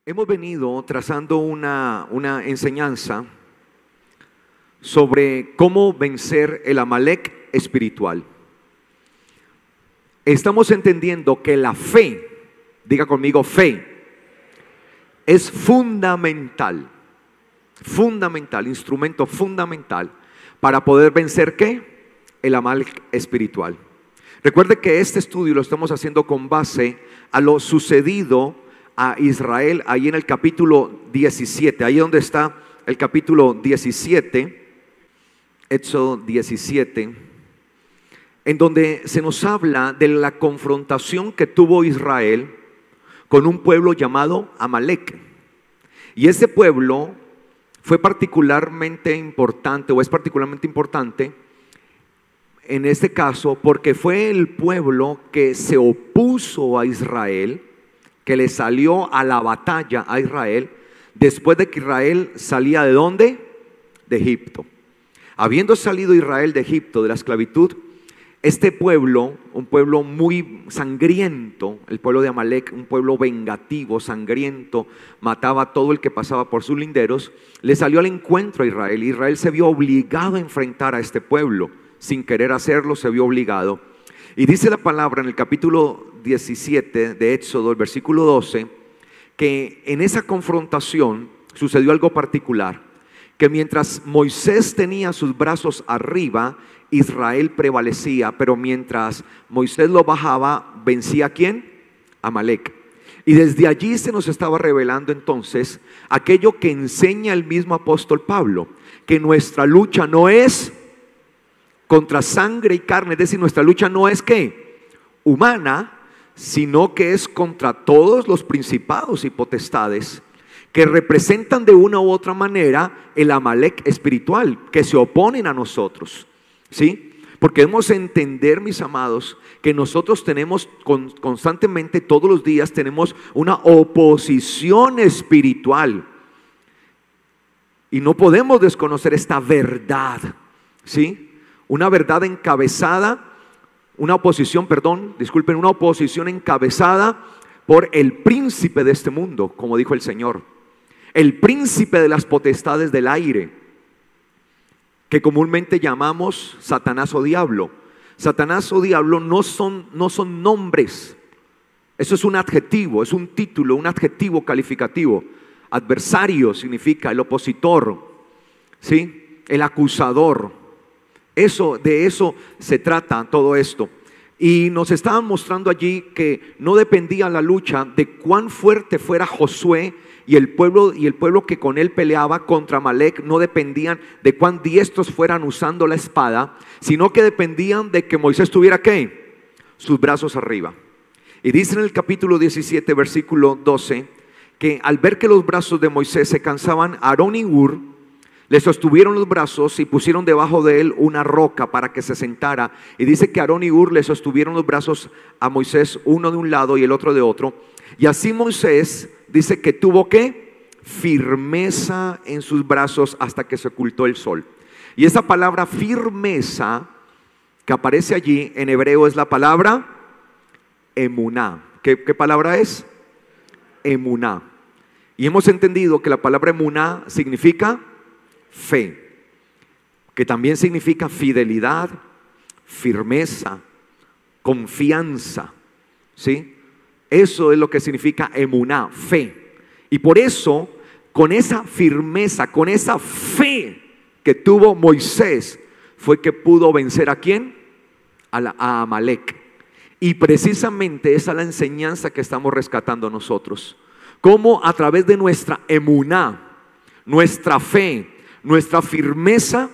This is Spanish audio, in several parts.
Hemos venido trazando una enseñanza sobre cómo vencer el Amalek espiritual. Estamos entendiendo que la fe, diga conmigo fe, es fundamental, instrumento fundamental para poder vencer ¿qué? El Amalek espiritual. Recuerde que este estudio lo estamos haciendo con base a lo sucedido a Israel ahí en el capítulo 17, ahí donde está el capítulo 17, Éxodo 17, en donde se nos habla de la confrontación que tuvo Israel con un pueblo llamado Amalek. Y ese pueblo fue particularmente importante, o es particularmente importante en este caso, porque fue el pueblo que se opuso a Israel, que le salió a la batalla a Israel, después de que Israel salía ¿de dónde? De Egipto. Habiendo salido Israel de Egipto, de la esclavitud, este pueblo, un pueblo muy sangriento, el pueblo de Amalek, un pueblo vengativo, sangriento, mataba a todo el que pasaba por sus linderos, le salió al encuentro a Israel. Israel se vio obligado a enfrentar a este pueblo, sin querer hacerlo, se vio obligado. Y dice la palabra en el capítulo 17 de Éxodo, el versículo 12, que en esa confrontación sucedió algo particular, que mientras Moisés tenía sus brazos arriba, Israel prevalecía, pero mientras Moisés lo bajaba, ¿vencía a quién? Amalek. Y desde allí se nos estaba revelando entonces aquello que enseña el mismo apóstol Pablo, que nuestra lucha no es contra sangre y carne, es decir, nuestra lucha no es ¿qué? Humana, sino que es contra todos los principados y potestades que representan de una u otra manera el Amalek espiritual, que se oponen a nosotros, ¿sí? Porque debemos entender, mis amados, que nosotros tenemos constantemente, todos los días, tenemos una oposición espiritual. Y no podemos desconocer esta verdad, ¿sí? Una verdad encabezada, una oposición encabezada por el príncipe de este mundo, como dijo el Señor, el príncipe de las potestades del aire, que comúnmente llamamos Satanás o diablo. Satanás o diablo no son nombres, eso es un adjetivo, es un título, un adjetivo calificativo. Adversario significa el opositor, ¿sí? El acusador. De eso se trata todo esto. Y nos estaban mostrando allí que no dependía la lucha de cuán fuerte fuera Josué y el pueblo que con él peleaba contra Amalek, no dependían de cuán diestros fueran usando la espada, sino que dependían de que Moisés tuviera ¿qué? Sus brazos arriba. Y dice en el capítulo 17, versículo 12, que al ver que los brazos de Moisés se cansaban, Aarón y Hur le sostuvieron los brazos y pusieron debajo de él una roca para que se sentara. Y dice que Aarón y Hur le sostuvieron los brazos a Moisés, uno de un lado y el otro de otro. Y así Moisés dice que tuvo ¿qué? Firmeza en sus brazos hasta que se ocultó el sol. Y esa palabra firmeza que aparece allí en hebreo es la palabra emuná. ¿Qué palabra es? Emuná. Y hemos entendido que la palabra emuná significa fe, que también significa fidelidad, firmeza, confianza, ¿sí? Eso es lo que significa emuná, fe. Y por eso, con esa firmeza, con esa fe que tuvo Moisés, fue que pudo vencer ¿a quién? A Amalek. Y precisamente esa es la enseñanza que estamos rescatando nosotros. Cómo a través de nuestra emuná, nuestra fe, nuestra firmeza,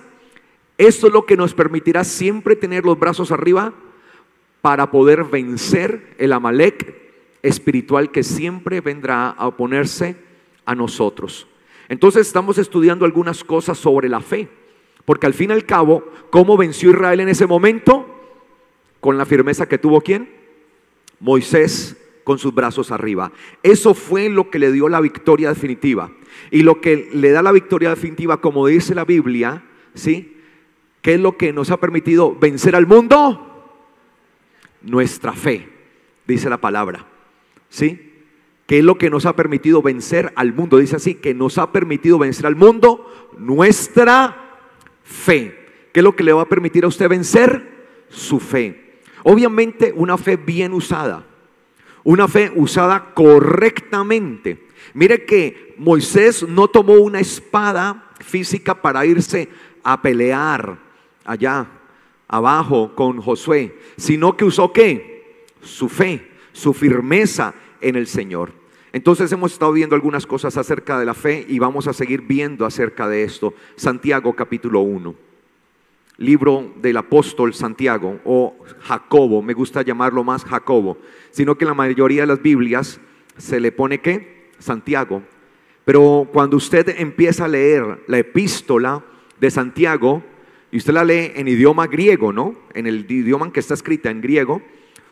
esto es lo que nos permitirá siempre tener los brazos arriba para poder vencer el Amalek espiritual que siempre vendrá a oponerse a nosotros. Entonces estamos estudiando algunas cosas sobre la fe, porque al fin y al cabo, ¿cómo venció Israel en ese momento? Con la firmeza que tuvo ¿quién? Moisés, con sus brazos arriba. Eso fue lo que le dio la victoria definitiva. Y lo que le da la victoria definitiva, como dice la Biblia, ¿sí? ¿Qué es lo que nos ha permitido vencer al mundo? Nuestra fe, dice la palabra, ¿sí? ¿Qué es lo que nos ha permitido vencer al mundo? Dice así, que nos ha permitido vencer al mundo nuestra fe. ¿Qué es lo que le va a permitir a usted vencer? Su fe. Obviamente una fe bien usada, una fe usada correctamente. Mire que Moisés no tomó una espada física para irse a pelear allá abajo con Josué, sino que usó ¿qué? Su fe, su firmeza en el Señor. Entonces hemos estado viendo algunas cosas acerca de la fe y vamos a seguir viendo acerca de esto. Santiago capítulo 1, libro del apóstol Santiago o Jacobo, me gusta llamarlo más Jacobo, sino que en la mayoría de las Biblias se le pone ¿qué? Santiago. Pero cuando usted empieza a leer la epístola de Santiago y usted la lee en idioma griego, ¿no? En el idioma en que está escrita en griego,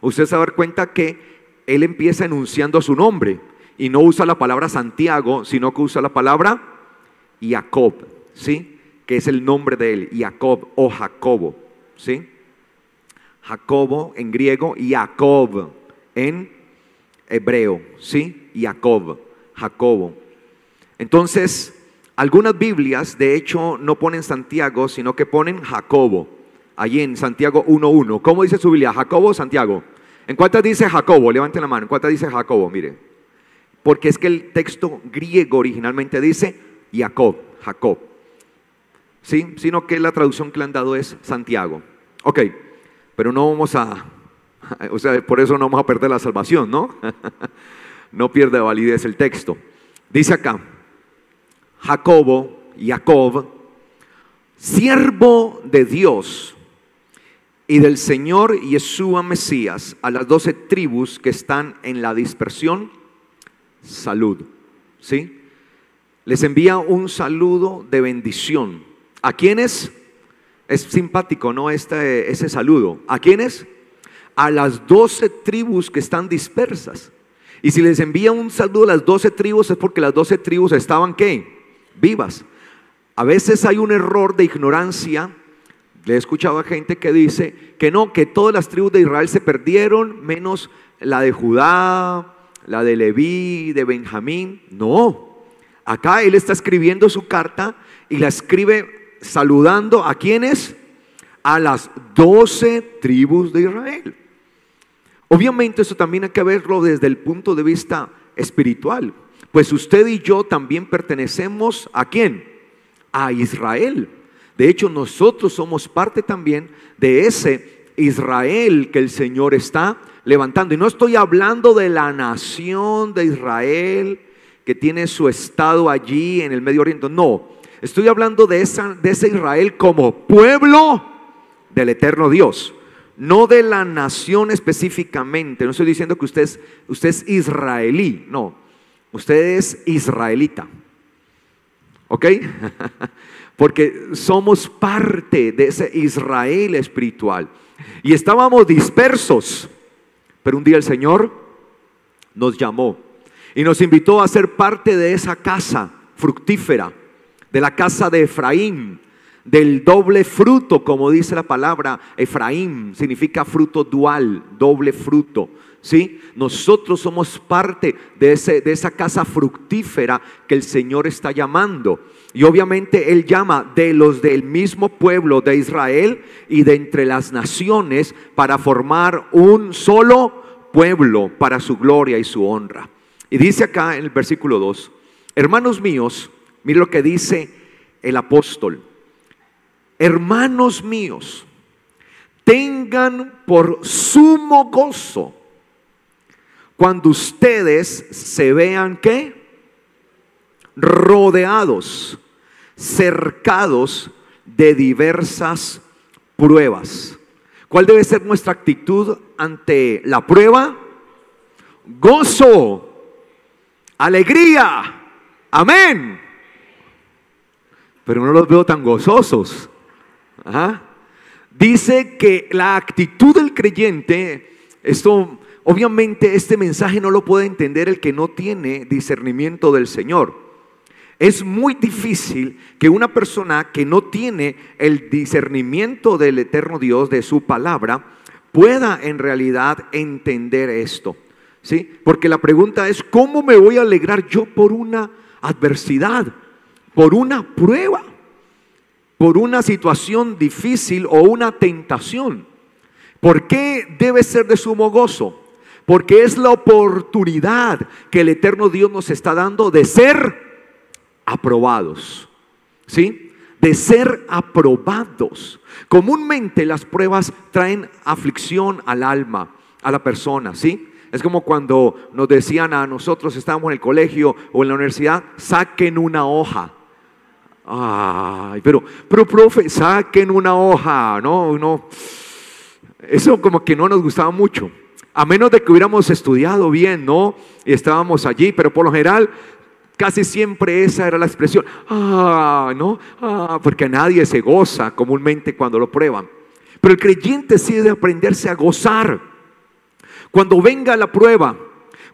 usted se va a dar cuenta que él empieza enunciando su nombre y no usa la palabra Santiago, sino que usa la palabra Jacob, ¿sí? Que es el nombre de él, Jacob o Jacobo, ¿sí? Jacobo en griego y Jacob en hebreo, ¿sí? Jacob, Jacobo. Entonces, algunas Biblias de hecho no ponen Santiago, sino que ponen Jacobo, allí en Santiago 1:1. ¿Cómo dice su Biblia? ¿Jacobo o Santiago? ¿En cuántas dice Jacobo? Levanten la mano. ¿En cuántas dice Jacobo? Mire, porque es que el texto griego originalmente dice Jacob, Jacob, ¿sí? Sino que la traducción que le han dado es Santiago. Ok, pero no vamos a, o sea, por eso no vamos a perder la salvación, ¿no? No pierde validez el texto. Dice acá, Jacobo, Jacob, siervo de Dios y del Señor Yeshua Mesías, a las 12 tribus que están en la dispersión, salud, ¿sí? Les envía un saludo de bendición. ¿A quiénes? Es simpático, ¿no? Ese saludo. ¿A quiénes? A las 12 tribus que están dispersas. Y si les envía un saludo a las 12 tribus es porque las 12 tribus estaban ¿qué? Vivas. A veces hay un error de ignorancia. Le he escuchado a gente que dice que no, que todas las tribus de Israel se perdieron, menos la de Judá, la de Leví, de Benjamín. No, acá él está escribiendo su carta y la escribe saludando ¿a quiénes? A las 12 tribus de Israel. Obviamente eso también hay que verlo desde el punto de vista espiritual, pues usted y yo también pertenecemos ¿a quién? A Israel. De hecho nosotros somos parte también de ese Israel que el Señor está levantando. Y no estoy hablando de la nación de Israel que tiene su estado allí en el Medio Oriente, no. Estoy hablando de ese Israel como pueblo del eterno Dios, no de la nación específicamente. No estoy diciendo que usted es israelí, no, usted es israelita, ¿ok? Porque somos parte de ese Israel espiritual. Y estábamos dispersos, pero un día el Señor nos llamó y nos invitó a ser parte de esa casa fructífera, de la casa de Efraín, del doble fruto, como dice la palabra. Efraín significa fruto dual, doble fruto, ¿sí? Nosotros somos parte de esa casa fructífera que el Señor está llamando. Y obviamente Él llama de los del mismo pueblo de Israel y de entre las naciones para formar un solo pueblo para su gloria y su honra. Y dice acá en el versículo 2, hermanos míos, mire lo que dice el apóstol: hermanos míos, tengan por sumo gozo cuando ustedes se vean ¿qué? Rodeados, cercados de diversas pruebas. ¿Cuál debe ser nuestra actitud ante la prueba? Gozo, alegría, amén. Pero no los veo tan gozosos. Ajá. Dice que la actitud del creyente, esto obviamente este mensaje no lo puede entender el que no tiene discernimiento del Señor. Es muy difícil que una persona que no tiene el discernimiento del eterno Dios, de su palabra, pueda en realidad entender esto. ¿sí? Porque la pregunta es, ¿cómo me voy a alegrar yo por una adversidad, por una prueba, por una situación difícil o una tentación? ¿Por qué debe ser de sumo gozo? Porque es la oportunidad que el eterno Dios nos está dando de ser aprobados, ¿sí? De ser aprobados. Comúnmente las pruebas traen aflicción al alma, a la persona, ¿sí? Es como cuando nos decían a nosotros, estábamos en el colegio o en la universidad, saquen una hoja. Ay, pero profe, saquen una hoja. No, eso como que no nos gustaba mucho. A menos de que hubiéramos estudiado bien, ¿no? Y estábamos allí, pero por lo general casi siempre esa era la expresión. Porque nadie se goza comúnmente cuando lo prueban. Pero el creyente sí debe aprenderse a gozar. Cuando venga la prueba,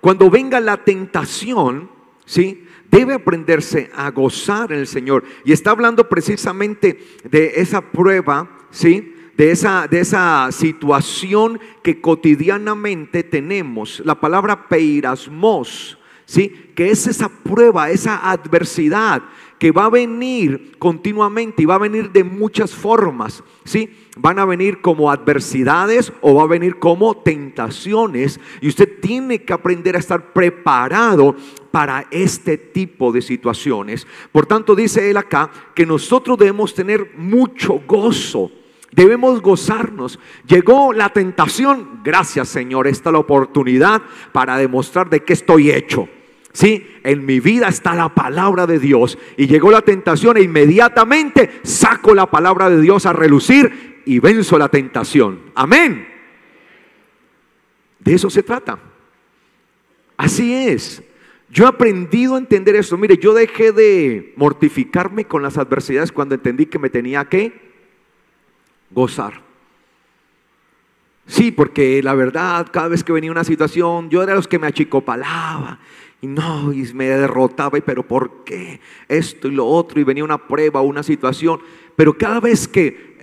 cuando venga la tentación, ¿sí? Debe aprenderse a gozar en el Señor. Y está hablando precisamente de esa prueba, ¿sí? De esa situación que cotidianamente tenemos. La palabra peirasmos, ¿sí? Que es esa prueba, esa adversidad que va a venir continuamente y va a venir de muchas formas, ¿sí? Van a venir como adversidades o va a venir como tentaciones, y usted tiene que aprender a estar preparado para este tipo de situaciones. Por tanto, dice él acá que nosotros debemos tener mucho gozo. Debemos gozarnos. Llegó la tentación, gracias Señor, esta es la oportunidad para demostrar de qué estoy hecho. Sí, en mi vida está la palabra de Dios. Y llegó la tentación e inmediatamente saco la palabra de Dios a relucir y venzo la tentación. Amén. De eso se trata. Así es. Yo he aprendido a entender eso. Mire, yo dejé de mortificarme con las adversidades cuando entendí que me tenía que gozar. Sí, porque la verdad, cada vez que venía una situación, yo era de los que me achicopalaba y me derrotaba. Pero ¿por qué esto y lo otro? Y venía una prueba o una situación. Pero cada vez que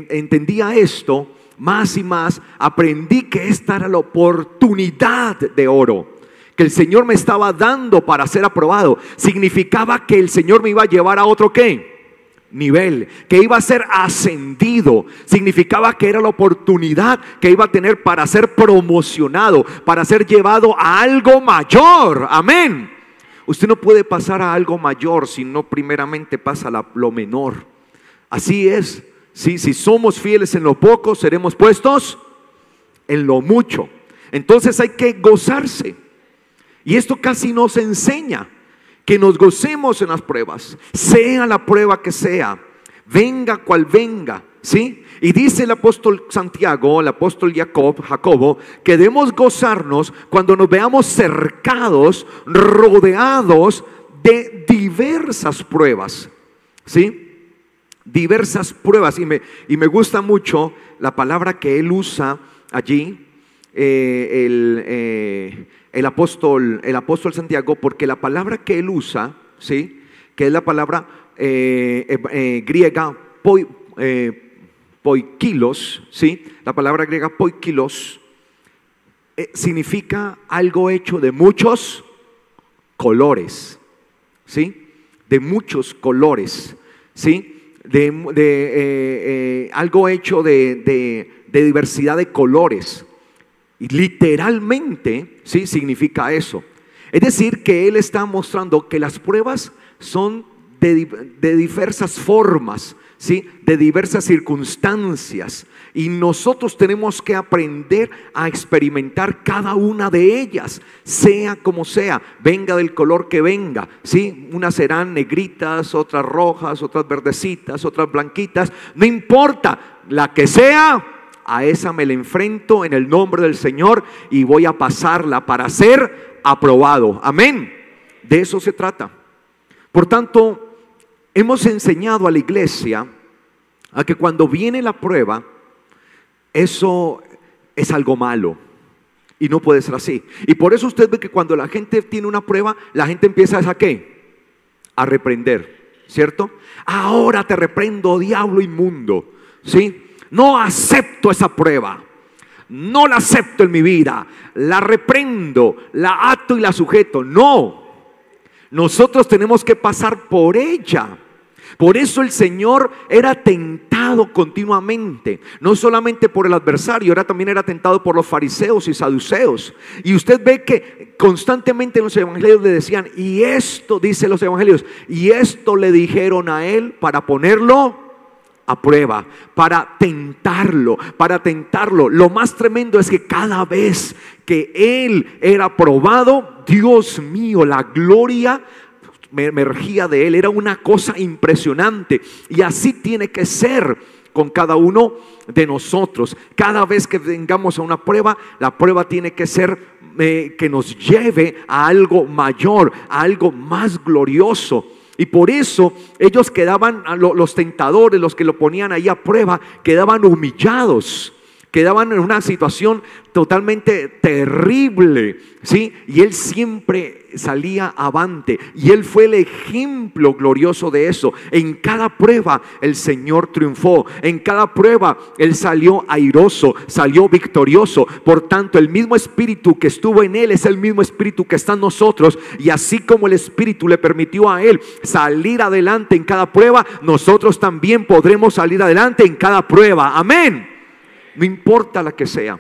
entendía esto, más y más, aprendí que esta era la oportunidad de oro que el Señor me estaba dando para ser aprobado. Significaba que el Señor me iba a llevar a otro ¿qué? Nivel, que iba a ser ascendido. Significaba que era la oportunidad que iba a tener para ser promocionado, para ser llevado a algo mayor. Amén. Usted no puede pasar a algo mayor si no primeramente pasa a lo menor. Así es. ¿Sí? Si somos fieles en lo poco, seremos puestos en lo mucho. Entonces hay que gozarse. Y esto casi nos enseña que nos gocemos en las pruebas, sea la prueba que sea, venga cual venga, ¿sí? Y dice el apóstol Santiago, el apóstol Jacobo, que debemos gozarnos cuando nos veamos cercados, rodeados de diversas pruebas, ¿sí? Diversas pruebas. Y me gusta mucho la palabra que él usa allí, el apóstol Santiago, porque la palabra que él usa, ¿sí? Que es la palabra griega poikilos, ¿sí? La palabra griega poikilos significa algo hecho de muchos colores, ¿sí? De muchos colores, ¿sí? Algo hecho de diversidad de colores. Y literalmente, ¿sí? Significa eso. Es decir, que él está mostrando que las pruebas son de diversas formas, ¿sí? De diversas circunstancias. Y nosotros tenemos que aprender a experimentar cada una de ellas, sea como sea, venga del color que venga, ¿sí? Unas serán negritas, otras rojas, otras verdecitas, otras blanquitas. No importa, la que sea, a esa me la enfrento en el nombre del Señor y voy a pasarla para ser aprobado. Amén. De eso se trata. Por tanto, hemos enseñado a la iglesia a que cuando viene la prueba, eso es algo malo y no puede ser así. Y por eso usted ve que cuando la gente tiene una prueba, la gente empieza ¿a qué? A reprender, ¿cierto? Ahora te reprendo, diablo inmundo, ¿sí? No acepto esa prueba. no la acepto en mi vida, la reprendo, la ato y la sujeto. No, nosotros tenemos que pasar por ella. Por eso el Señor era tentado continuamente, no solamente por el adversario, también era tentado por los fariseos y saduceos. Y usted ve que constantemente en los evangelios le decían, y esto, dice los evangelios, y esto le dijeron a él para ponerlo a prueba, para tentarlo, para tentarlo. Lo más tremendo es que cada vez que él era probado, Dios mío, la gloria me emergía de él. Era una cosa impresionante, y así tiene que ser con cada uno de nosotros. Cada vez que vengamos a una prueba, la prueba tiene que ser que nos lleve a algo mayor, a algo más glorioso. Y por eso ellos quedaban, los tentadores, los que lo ponían ahí a prueba, quedaban humillados, quedaban en una situación totalmente terrible, ¿sí? Y él siempre salía avante, y él fue el ejemplo glorioso de eso. En cada prueba el Señor triunfó, en cada prueba él salió airoso, salió victorioso. Por tanto, el mismo espíritu que estuvo en él es el mismo espíritu que está en nosotros, y así como el espíritu le permitió a él salir adelante en cada prueba, nosotros también podremos salir adelante en cada prueba. Amén. No importa la que sea,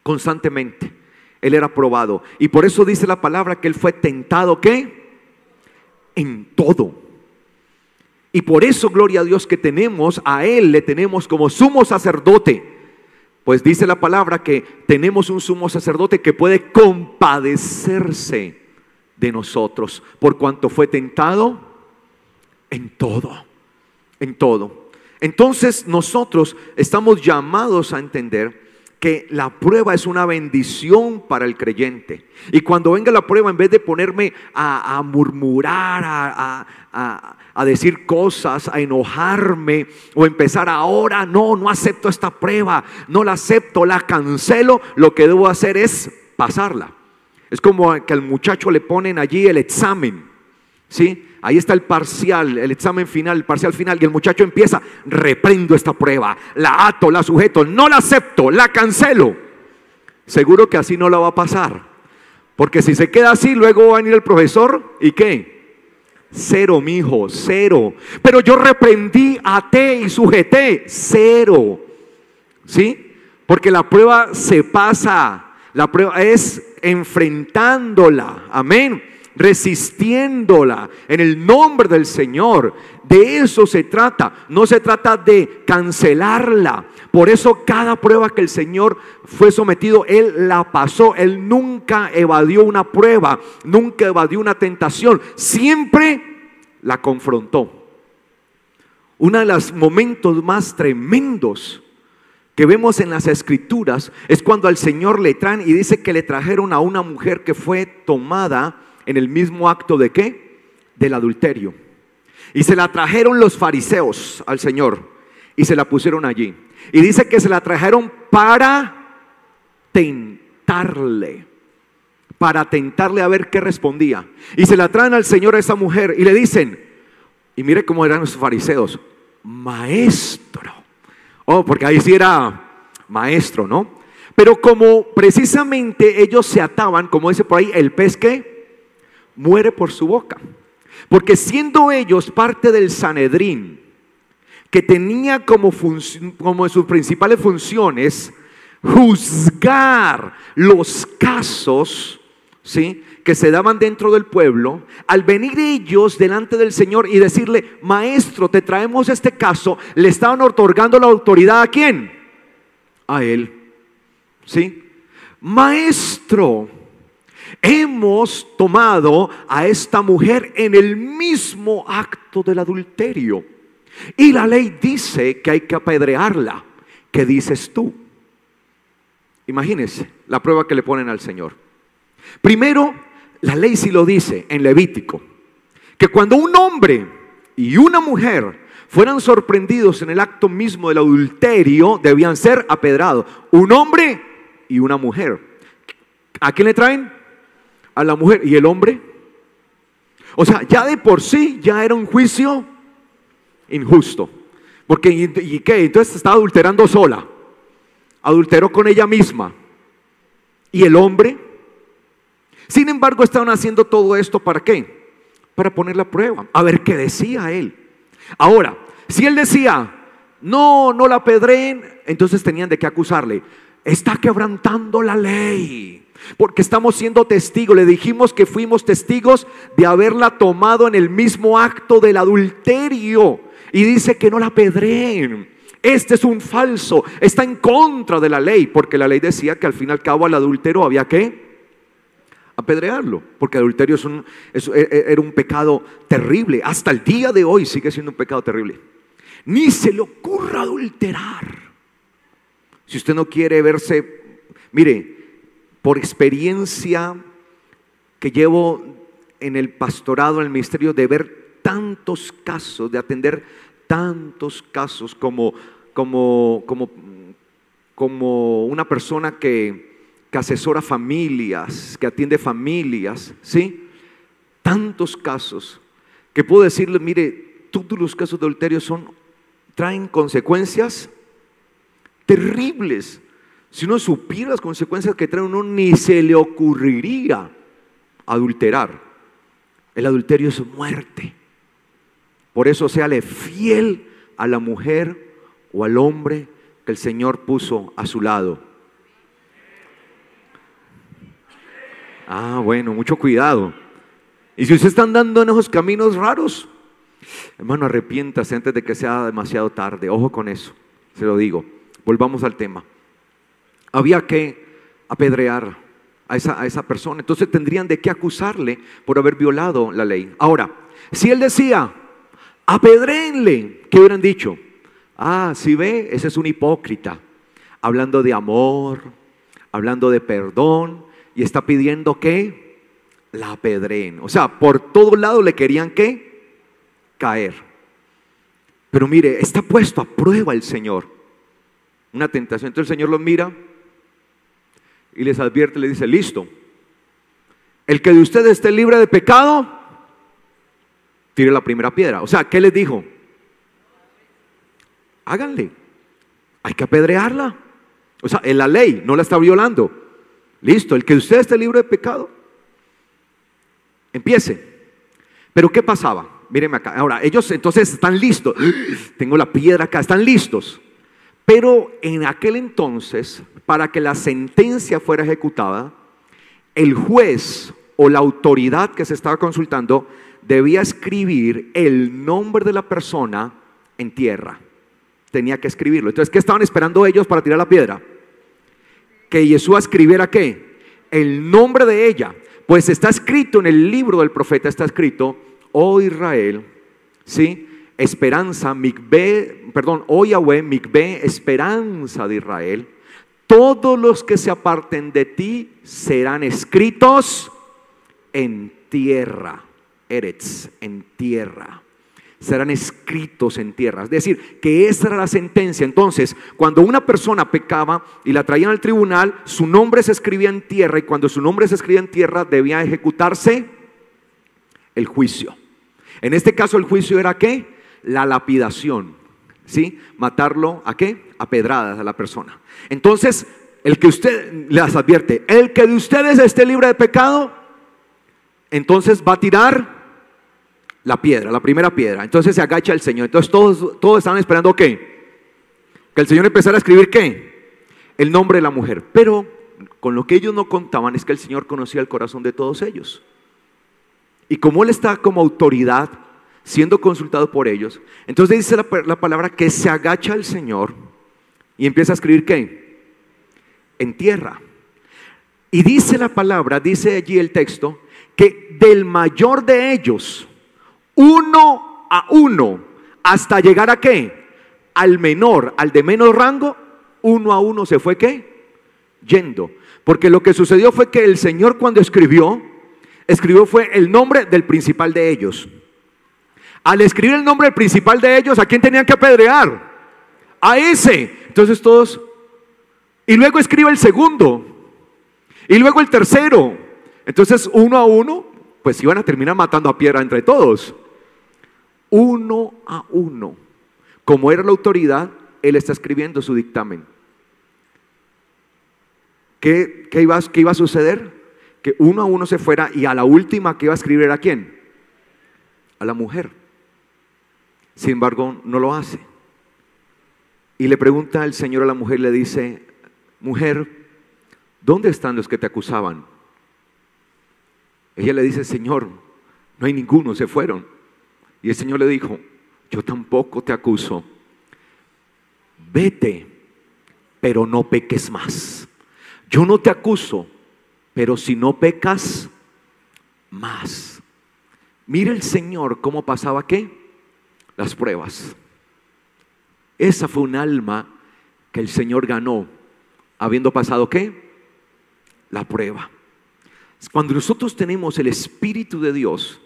constantemente él era probado. Y por eso dice la palabra que él fue tentado, ¿qué? En todo. Y por eso, gloria a Dios, que tenemos a él, le tenemos como sumo sacerdote. Pues dice la palabra que tenemos un sumo sacerdote que puede compadecerse de nosotros, por cuanto fue tentado en todo, en todo. Entonces nosotros estamos llamados a entender que la prueba es una bendición para el creyente. Y cuando venga la prueba, en vez de ponerme a murmurar, a decir cosas, a enojarme, o empezar ahora, no acepto esta prueba, no la acepto, la cancelo, lo que debo hacer es pasarla. Es como que al muchacho le ponen allí el examen, ¿sí? Ahí está el parcial, el examen final, el parcial final, y el muchacho empieza: reprendo esta prueba, la ato, la sujeto, no la acepto, la cancelo. Seguro que así no la va a pasar, porque si se queda así, luego va a venir el profesor, ¿y qué? Cero, mijo, cero. Pero yo reprendí, até y sujeté, cero. ¿Sí? Porque la prueba se pasa, la prueba es enfrentándola, amén, resistiéndola en el nombre del Señor. De eso se trata, no se trata de cancelarla. Por eso cada prueba que el Señor fue sometido, Él la pasó. Él nunca evadió una prueba, nunca evadió una tentación, siempre la confrontó. Uno de los momentos más tremendos que vemos en las escrituras es cuando al Señor le traen, y dice que le trajeron a una mujer que fue tomada en el mismo acto de ¿qué? Del adulterio. Y se la trajeron los fariseos al Señor y se la pusieron allí. Y dice que se la trajeron para tentarle a ver qué respondía. Y se la traen al Señor a esa mujer y le dicen, y mire cómo eran los fariseos: maestro. Oh, porque ahí sí era maestro, ¿no? Pero como precisamente ellos se ataban, como dice por ahí, el pez que muere por su boca. Porque siendo ellos parte del Sanedrín, que tenía como sus principales funciones juzgar los casos, ¿sí?, que se daban dentro del pueblo, al venir ellos delante del Señor y decirle: maestro, te traemos este caso, le estaban otorgando la autoridad ¿a quién? A él, ¿sí? Maestro, hemos tomado a esta mujer en el mismo acto del adulterio y la ley dice que hay que apedrearla. ¿Qué dices tú? Imagínense la prueba que le ponen al Señor. Primero, la ley sí lo dice en Levítico, que cuando un hombre y una mujer fueran sorprendidos en el acto mismo del adulterio, debían ser apedrados. Un hombre y una mujer. ¿A quién le traen? A la mujer. ¿Y el hombre? O sea, ya de por sí ya era un juicio injusto. Porque, ¿y qué? Entonces estaba adulterando sola. adulteró con ella misma. ¿Y el hombre? Sin embargo, estaban haciendo todo esto ¿para qué? Para poner la prueba, a ver qué decía él. Ahora, si él decía, no la apedreen, entonces tenían de qué acusarle. Está quebrantando la ley, porque estamos siendo testigos. Le dijimos que fuimos testigos de haberla tomado en el mismo acto del adulterio, y dice que no la apedreen. Este es un falso, está en contra de la ley, porque la ley decía que al fin y al cabo al adúltero había que apedrearlo, porque el adulterio era un pecado terrible. Hasta el día de hoy sigue siendo un pecado terrible. Ni se le ocurra adulterar. Si usted no quiere verse, mire, por experiencia que llevo en el pastorado, en el ministerio, de ver tantos casos, de atender tantos casos como una persona que asesora familias, que atiende familias, ¿sí? Tantos casos que puedo decirle, mire, todos los casos de adulterio traen consecuencias terribles. Si uno supiera las consecuencias que trae, uno ni se le ocurriría adulterar. El adulterio es muerte. Por eso séale fiel a la mujer o al hombre que el Señor puso a su lado. Bueno, mucho cuidado. Y si usted está andando en esos caminos raros, hermano, arrepiéntase antes de que sea demasiado tarde. Ojo con eso, se lo digo. Volvamos al tema. Había que apedrear a esa persona. Entonces tendrían de qué acusarle por haber violado la ley. Ahora, si él decía, apedréenle, ¿qué hubieran dicho? Si ve, ese es un hipócrita, hablando de amor, hablando de perdón, y está pidiendo que la apedreen. O sea, por todo lado le querían que caer. Pero mire, está puesto a prueba el Señor. Una tentación. Entonces el Señor los mira y les advierte, le dice, listo, el que de ustedes esté libre de pecado, tire la primera piedra. O sea, ¿qué les dijo? Háganle, hay que apedrearla. O sea, en la ley, no la está violando. Listo, el que usted esté libre de pecado, empiece. Pero ¿qué pasaba? Mírenme acá. Ahora, ellos entonces están listos. Tengo la piedra acá, están listos. Pero en aquel entonces, para que la sentencia fuera ejecutada, el juez o la autoridad que se estaba consultando debía escribir el nombre de la persona en tierra. Tenía que escribirlo. Entonces, ¿qué estaban esperando ellos para tirar la piedra? Que Yeshua escribiera ¿qué? El nombre de ella. Pues está escrito en el libro del profeta, está escrito, oh Israel, ¿sí? Esperanza, oh Yahweh, Mikvé, esperanza de Israel. Todos los que se aparten de ti serán escritos en tierra. Eretz, en tierra. Serán escritos en tierra. Es decir, que esa era la sentencia. Entonces, cuando una persona pecaba y la traían al tribunal, su nombre se escribía en tierra, y cuando su nombre se escribía en tierra debía ejecutarse el juicio. En este caso el juicio era ¿qué? La lapidación, ¿sí? Matarlo ¿a qué? A pedradas a la persona. Entonces, el que usted les advierte, el que de ustedes esté libre de pecado, entonces va a tirar la piedra, la primera piedra. Entonces se agacha el Señor. Entonces todos estaban esperando ¿qué? Que el Señor empezara a escribir ¿qué? El nombre de la mujer. Pero con lo que ellos no contaban es que el Señor conocía el corazón de todos ellos. Y como Él está como autoridad, siendo consultado por ellos, entonces dice la palabra que se agacha el Señor y empieza a escribir ¿qué? En tierra. Y dice la palabra, dice allí el texto, que del mayor de ellos, uno a uno, hasta llegar a ¿qué? Al menor, al de menos rango, uno a uno se fue ¿qué? Yendo. Porque lo que sucedió fue que el Señor cuando escribió fue el nombre del principal de ellos. Al escribir el nombre del principal de ellos, ¿a quién tenían que apedrear? A ese. Entonces todos, y luego escribe el segundo, y luego el tercero. Entonces uno a uno, pues iban a terminar matando a piedra entre todos. Uno a uno. Como era la autoridad, él está escribiendo su dictamen. ¿qué iba a suceder? Que uno a uno se fuera, y a la última que iba a escribir ¿a quién? A la mujer. Sin embargo, no lo hace. Y le pregunta el Señor a la mujer, le dice: mujer, ¿dónde están los que te acusaban? Ella le dice: Señor, no hay ninguno, se fueron. Y el Señor le dijo: yo tampoco te acuso. Vete, pero no peques más. Yo no te acuso, pero si no pecas más. Mire el Señor cómo pasaba ¿qué? Las pruebas. Esa fue un alma que el Señor ganó habiendo pasado ¿qué? La prueba. Cuando nosotros tenemos el Espíritu de Dios,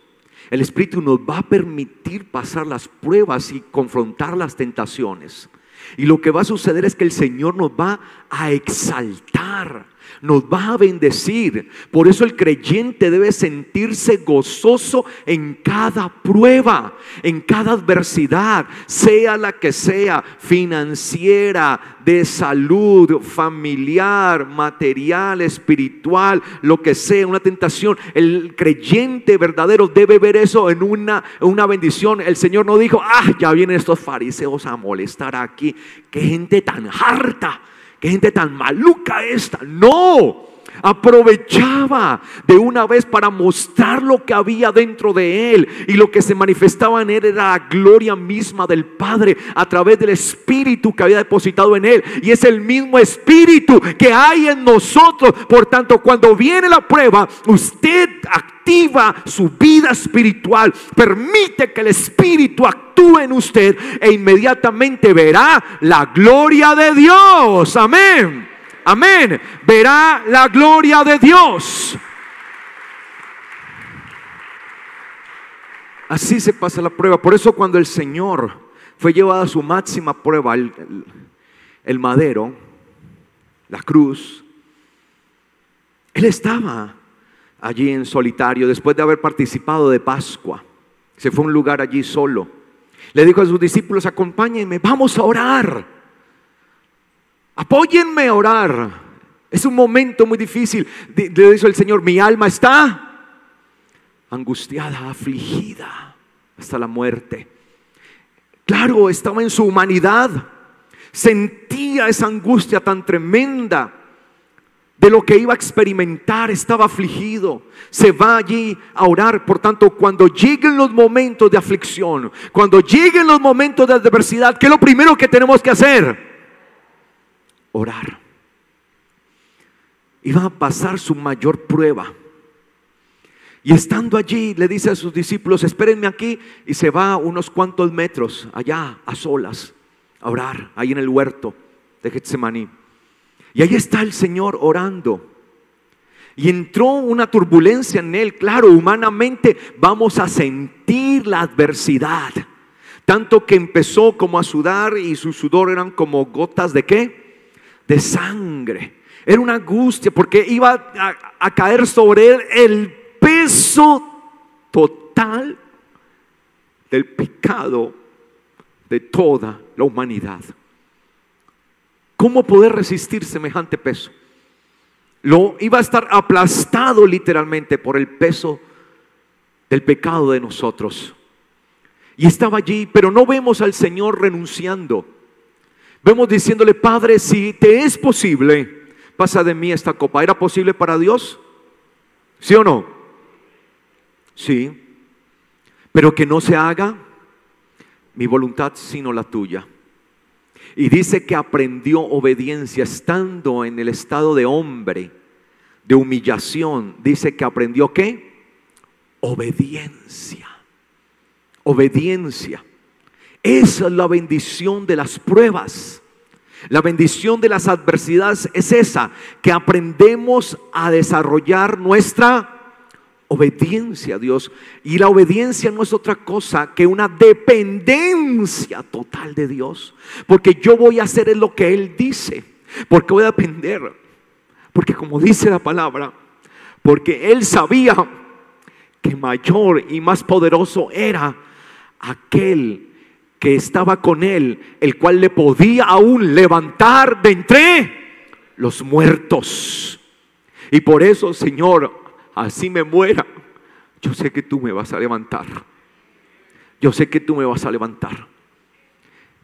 el Espíritu nos va a permitir pasar las pruebas y confrontar las tentaciones. Y lo que va a suceder es que el Señor nos va a exaltar, nos va a bendecir. Por eso el creyente debe sentirse gozoso en cada prueba, en cada adversidad, sea la que sea, financiera, de salud, familiar, material, espiritual, lo que sea, una tentación. El creyente verdadero debe ver eso en una bendición. El Señor no dijo: ya vienen estos fariseos a molestar aquí. Qué gente tan harta, qué gente tan maluca esta. No, aprovechaba de una vez para mostrar lo que había dentro de él, y lo que se manifestaba en él era la gloria misma del Padre a través del Espíritu que había depositado en él, y es el mismo Espíritu que hay en nosotros. Por tanto, cuando viene la prueba, usted activa su vida espiritual, permite que el Espíritu actúe en usted, e inmediatamente verá la gloria de Dios. Amén. Amén. Verá la gloria de Dios. Así se pasa la prueba. Por eso cuando el Señor fue llevado a su máxima prueba, el madero, la cruz, Él estaba allí en solitario después de haber participado de Pascua. Se fue a un lugar allí solo. Le dijo a sus discípulos: acompáñenme, vamos a orar. Apóyenme a orar. Es un momento muy difícil. Le dice el Señor: mi alma está angustiada, afligida hasta la muerte. Claro, estaba en su humanidad. Sentía esa angustia tan tremenda de lo que iba a experimentar. Estaba afligido. Se va allí a orar. Por tanto, cuando lleguen los momentos de aflicción, cuando lleguen los momentos de adversidad, ¿qué es lo primero que tenemos que hacer? Orar. Iba a pasar su mayor prueba, y estando allí le dice a sus discípulos: espérenme aquí, y se va unos cuantos metros allá a solas a orar, ahí en el huerto de Getsemaní. Y ahí está el Señor orando, y entró una turbulencia en él. Claro, humanamente vamos a sentir la adversidad, tanto que empezó como a sudar, y su sudor eran como gotas de ¿qué? De sangre. Era una angustia porque iba a caer sobre él el peso total del pecado de toda la humanidad. ¿Cómo poder resistir semejante peso? Iba a estar aplastado literalmente por el peso del pecado de nosotros. Y estaba allí, pero no vemos al Señor renunciando. Vemos diciéndole: Padre, si te es posible, pasa de mí esta copa. ¿Era posible para Dios? ¿Sí o no? Sí. Pero que no se haga mi voluntad sino la tuya. Y dice que aprendió obediencia estando en el estado de hombre, de humillación. Dice que aprendió ¿qué? Obediencia. Obediencia. Esa es la bendición de las pruebas. La bendición de las adversidades es esa, que aprendemos a desarrollar nuestra obediencia a Dios. Y la obediencia no es otra cosa que una dependencia total de Dios. Porque yo voy a hacer lo que Él dice. Porque voy a depender. Porque como dice la palabra, porque Él sabía que mayor y más poderoso era aquel que estaba con él, el cual le podía aún levantar de entre los muertos. Y por eso, Señor, así me muera, yo sé que tú me vas a levantar. Yo sé que tú me vas a levantar.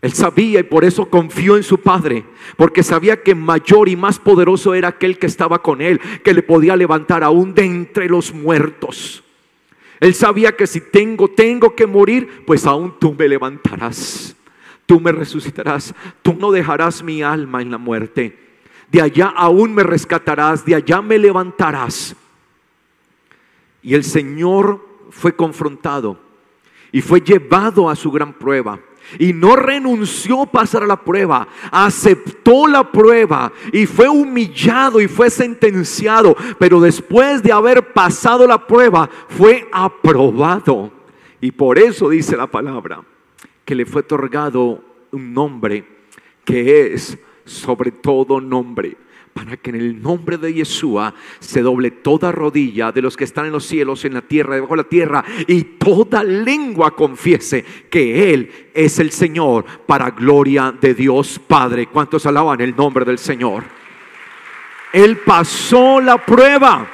Él sabía y por eso confió en su Padre, porque sabía que mayor y más poderoso era aquel que estaba con él, que le podía levantar aún de entre los muertos. Él sabía que si tengo que morir, pues aún tú me levantarás, tú me resucitarás, tú no dejarás mi alma en la muerte. De allá aún me rescatarás, de allá me levantarás. Y el Señor fue confrontado y fue llevado a su gran prueba. Y no renunció a pasar a la prueba, aceptó la prueba y fue humillado y fue sentenciado. Pero después de haber pasado la prueba, fue aprobado. Y por eso dice la palabra que le fue otorgado un nombre que es sobre todo nombre, para que en el nombre de Yeshua se doble toda rodilla de los que están en los cielos, en la tierra, debajo de la tierra, y toda lengua confiese que Él es el Señor, para gloria de Dios Padre. ¿Cuántos alaban el nombre del Señor? Él pasó la prueba.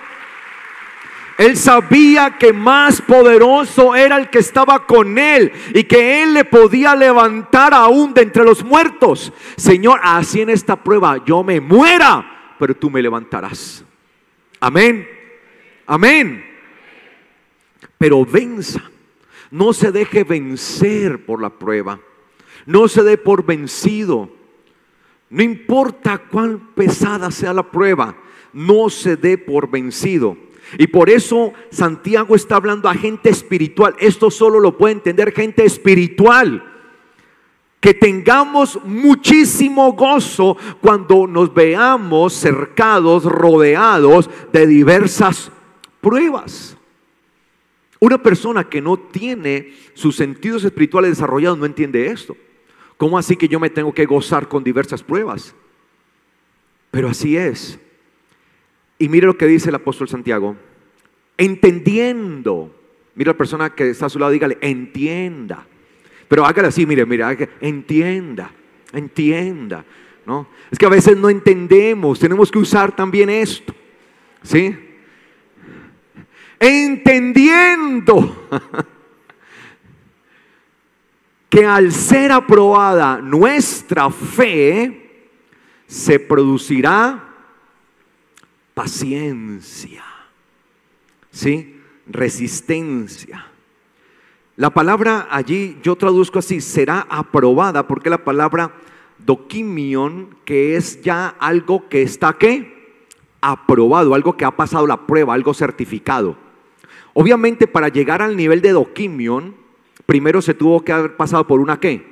Él sabía que más poderoso era el que estaba con él y que él le podía levantar aún de entre los muertos. Señor, así en esta prueba yo me muera, pero tú me levantarás. Amén. Amén. Pero venza. No se deje vencer por la prueba. No se dé por vencido. No importa cuán pesada sea la prueba, no se dé por vencido. Y por eso Santiago está hablando a gente espiritual. Esto solo lo puede entender gente espiritual. Que tengamos muchísimo gozo cuando nos veamos cercados, rodeados de diversas pruebas. Una persona que no tiene sus sentidos espirituales desarrollados no entiende esto. ¿Cómo así que yo me tengo que gozar con diversas pruebas? Pero así es. Y mire lo que dice el apóstol Santiago. Entendiendo. Mira a la persona que está a su lado, dígale, entienda. Pero hágale así, mire, entienda, entienda, ¿no? Es que a veces no entendemos, tenemos que usar también esto, ¿sí? Entendiendo que al ser aprobada nuestra fe, se producirá paciencia, ¿sí? Resistencia. La palabra allí yo traduzco así, será aprobada, porque la palabra dokimion, que es ya algo que está ¿qué? Aprobado, algo que ha pasado la prueba, algo certificado. Obviamente para llegar al nivel de dokimion, primero se tuvo que haber pasado por una ¿qué?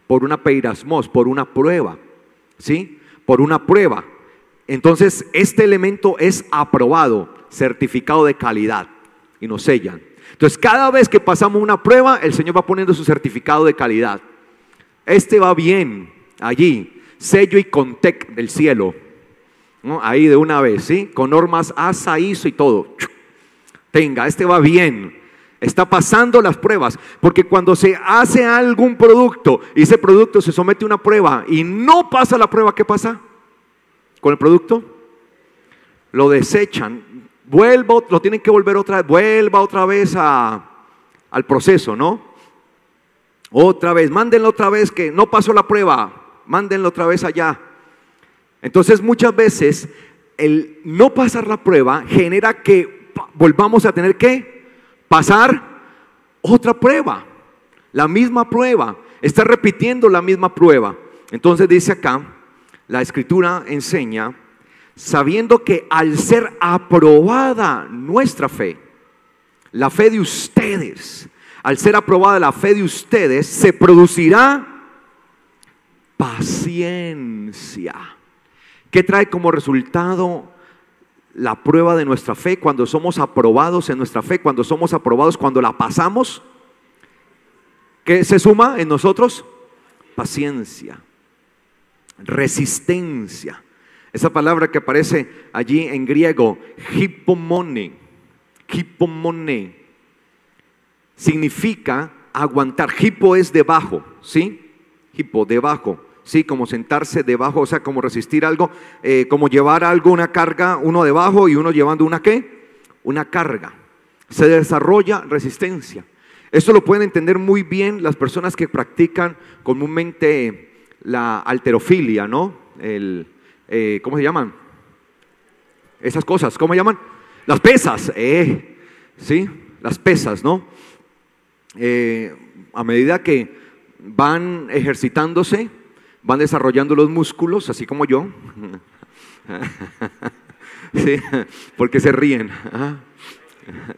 Por una peirasmos, por una prueba, ¿sí? Por una prueba. Entonces este elemento es aprobado, certificado de calidad, y nos sellan. Entonces cada vez que pasamos una prueba, el Señor va poniendo su certificado de calidad. Este va bien, allí, sello y contec del cielo, ¿no? Ahí de una vez, ¿sí? Con normas ASA, ISO y todo. Tenga, este va bien, está pasando las pruebas. Porque cuando se hace algún producto y ese producto se somete a una prueba y no pasa la prueba, ¿qué pasa con el producto? Lo desechan. Lo tienen que volver otra vez, vuelva otra vez al proceso, ¿no? Otra vez, mándenlo otra vez que no pasó la prueba, mándenlo otra vez allá. Entonces muchas veces el no pasar la prueba genera que volvamos a tener que pasar otra prueba, la misma prueba, está repitiendo la misma prueba. Entonces dice acá, la escritura enseña, sabiendo que al ser aprobada nuestra fe, la fe de ustedes, al ser aprobada la fe de ustedes, se producirá paciencia. ¿Qué trae como resultado la prueba de nuestra fe cuando somos aprobados en nuestra fe? Cuando somos aprobados, cuando la pasamos, ¿qué se suma en nosotros? Paciencia, resistencia. Esa palabra que aparece allí en griego, hipomone, significa aguantar. Hipo es debajo, ¿sí? Hipo, debajo. Sí, como sentarse debajo, o sea, como resistir algo, como llevar algo, una carga, uno debajo y uno llevando una ¿qué? Una carga. Se desarrolla resistencia. Esto lo pueden entender muy bien las personas que practican comúnmente la halterofilia, ¿no? ¿Cómo se llaman? Esas cosas, ¿cómo se llaman? Las pesas, ¿sí? Las pesas, ¿no? A medida que van ejercitándose, van desarrollando los músculos, así como yo. Sí, porque se ríen.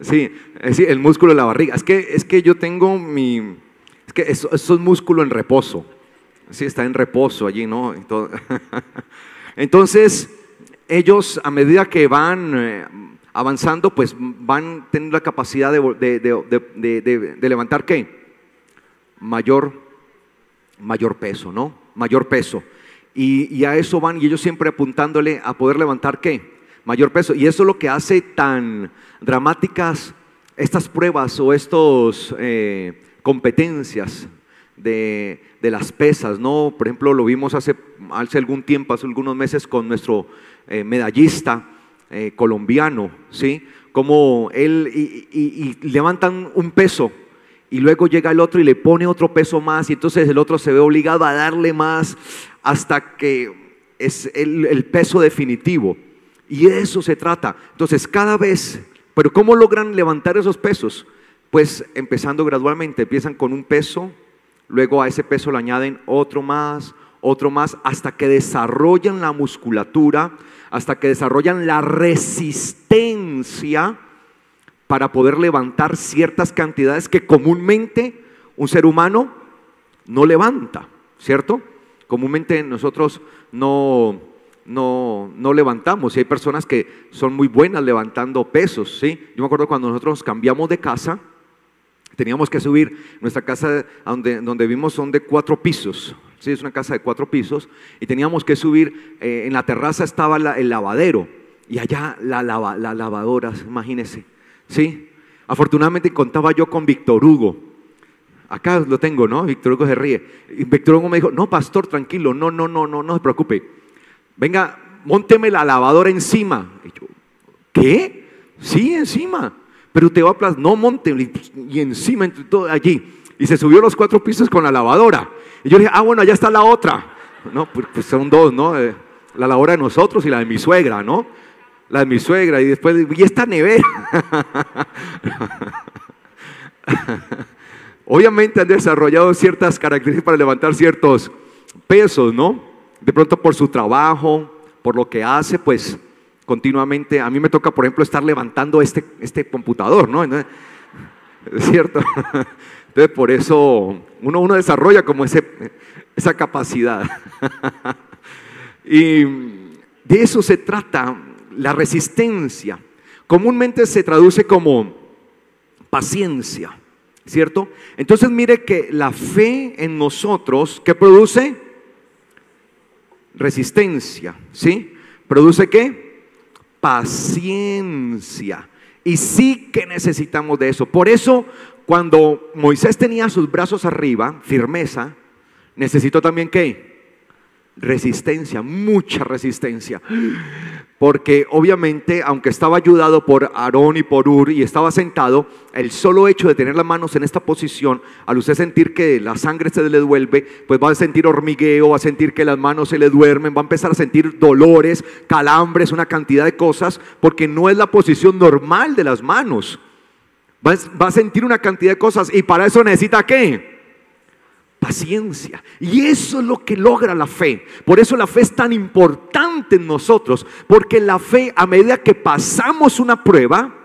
Sí, el músculo de la barriga. Es que yo tengo es que eso es músculo en reposo. Sí, está en reposo allí, ¿no? Entonces, ellos a medida que van avanzando, pues van teniendo la capacidad de levantar ¿qué? Mayor peso, ¿no? Mayor peso. Y a eso van, y ellos siempre apuntándole a poder levantar ¿qué? Mayor peso. Y eso es lo que hace tan dramáticas estas pruebas o estas competencias de las pesas, ¿no? Por ejemplo, lo vimos hace algún tiempo, hace algunos meses con nuestro medallista colombiano, ¿sí? Como él y levantan un peso y luego llega el otro y le pone otro peso más, y entonces el otro se ve obligado a darle más hasta que es el peso definitivo. Y de eso se trata. Entonces cada vez, pero ¿cómo logran levantar esos pesos? Pues empezando gradualmente, empiezan con un peso, luego a ese peso le añaden otro más, hasta que desarrollan la musculatura, hasta que desarrollan la resistencia para poder levantar ciertas cantidades que comúnmente un ser humano no levanta, ¿cierto? Comúnmente nosotros no levantamos, y hay personas que son muy buenas levantando pesos, ¿sí? Yo me acuerdo cuando nosotros cambiamos de casa, teníamos que subir, nuestra casa donde vivimos son de 4 pisos, ¿sí? Es una casa de 4 pisos, y teníamos que subir, en la terraza estaba el lavadero, y allá la lavadora, imagínense, ¿sí? Afortunadamente contaba yo con Víctor Hugo. Acá lo tengo, ¿no? Víctor Hugo se ríe. Y Víctor Hugo me dijo: no, pastor, tranquilo, no se preocupe. Venga, mónteme la lavadora encima. Y yo, ¿qué? Sí, encima. Pero te va a no, mónteme. Y encima, entre todo allí. Y se subió los 4 pisos con la lavadora. Y yo dije: bueno, allá está la otra. No, pues son 2, ¿no? La lavadora de nosotros y la de mi suegra, ¿no? La de mi suegra. Y después, ¿y esta nevera? Obviamente han desarrollado ciertas características para levantar ciertos pesos, ¿no? De pronto por su trabajo, por lo que hace, pues continuamente. A mí me toca, por ejemplo, estar levantando este computador, ¿no? ¿Es cierto? Entonces por eso uno desarrolla como esa capacidad. Y de eso se trata la resistencia. Comúnmente se traduce como paciencia, ¿cierto? Entonces mire que la fe en nosotros, ¿qué produce? Resistencia, ¿sí? ¿Produce qué? Paciencia. Y sí que necesitamos de eso. Por eso, cuando Moisés tenía sus brazos arriba, firmeza, necesitó también ¿qué? Resistencia, mucha resistencia. Porque obviamente, aunque estaba ayudado por Aarón y por Hur y estaba sentado, el solo hecho de tener las manos en esta posición, al usted sentir que la sangre se le devuelve, pues va a sentir hormigueo, va a sentir que las manos se le duermen, va a empezar a sentir dolores, calambres, una cantidad de cosas, porque no es la posición normal de las manos. Va a sentir una cantidad de cosas, y para eso necesita ¿qué? Paciencia. Y eso es lo que logra la fe. Por eso la fe es tan importante en nosotros, porque la fe, a medida que pasamos una prueba,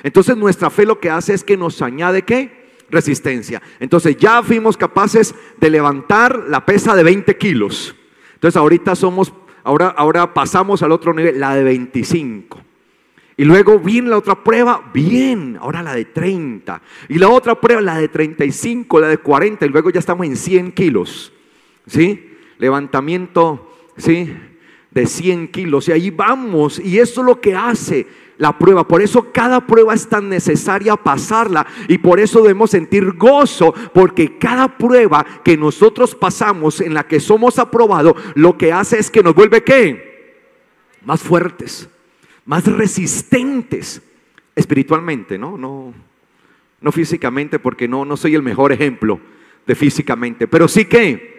entonces nuestra fe lo que hace es que nos añade ¿qué? Resistencia. Entonces ya fuimos capaces de levantar la pesa de 20 kilos. Entonces ahora pasamos al otro nivel, la de 25. Y luego viene la otra prueba, bien, ahora la de 30. Y la otra prueba, la de 35, la de 40. Y luego ya estamos en 100 kilos. ¿Sí? Levantamiento, ¿sí? De 100 kilos. Y ahí vamos. Y eso es lo que hace la prueba. Por eso cada prueba es tan necesaria pasarla, y por eso debemos sentir gozo, porque cada prueba que nosotros pasamos, en la que somos aprobados, lo que hace es que nos vuelve ¿qué? Más fuertes, más resistentes espiritualmente, no físicamente, porque no soy el mejor ejemplo de físicamente, pero sí que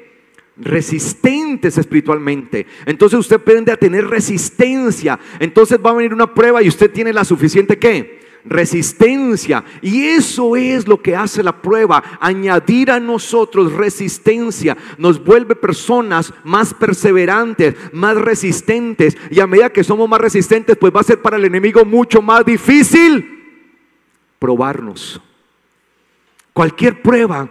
resistentes espiritualmente. Entonces usted aprende a tener resistencia. Entonces va a venir una prueba y usted tiene la suficiente ¿qué? Resistencia. Y eso es lo que hace la prueba, añadir a nosotros resistencia. Nos vuelve personas más perseverantes, más resistentes, y a medida que somos más resistentes, pues va a ser para el enemigo mucho más difícil probarnos. Cualquier prueba,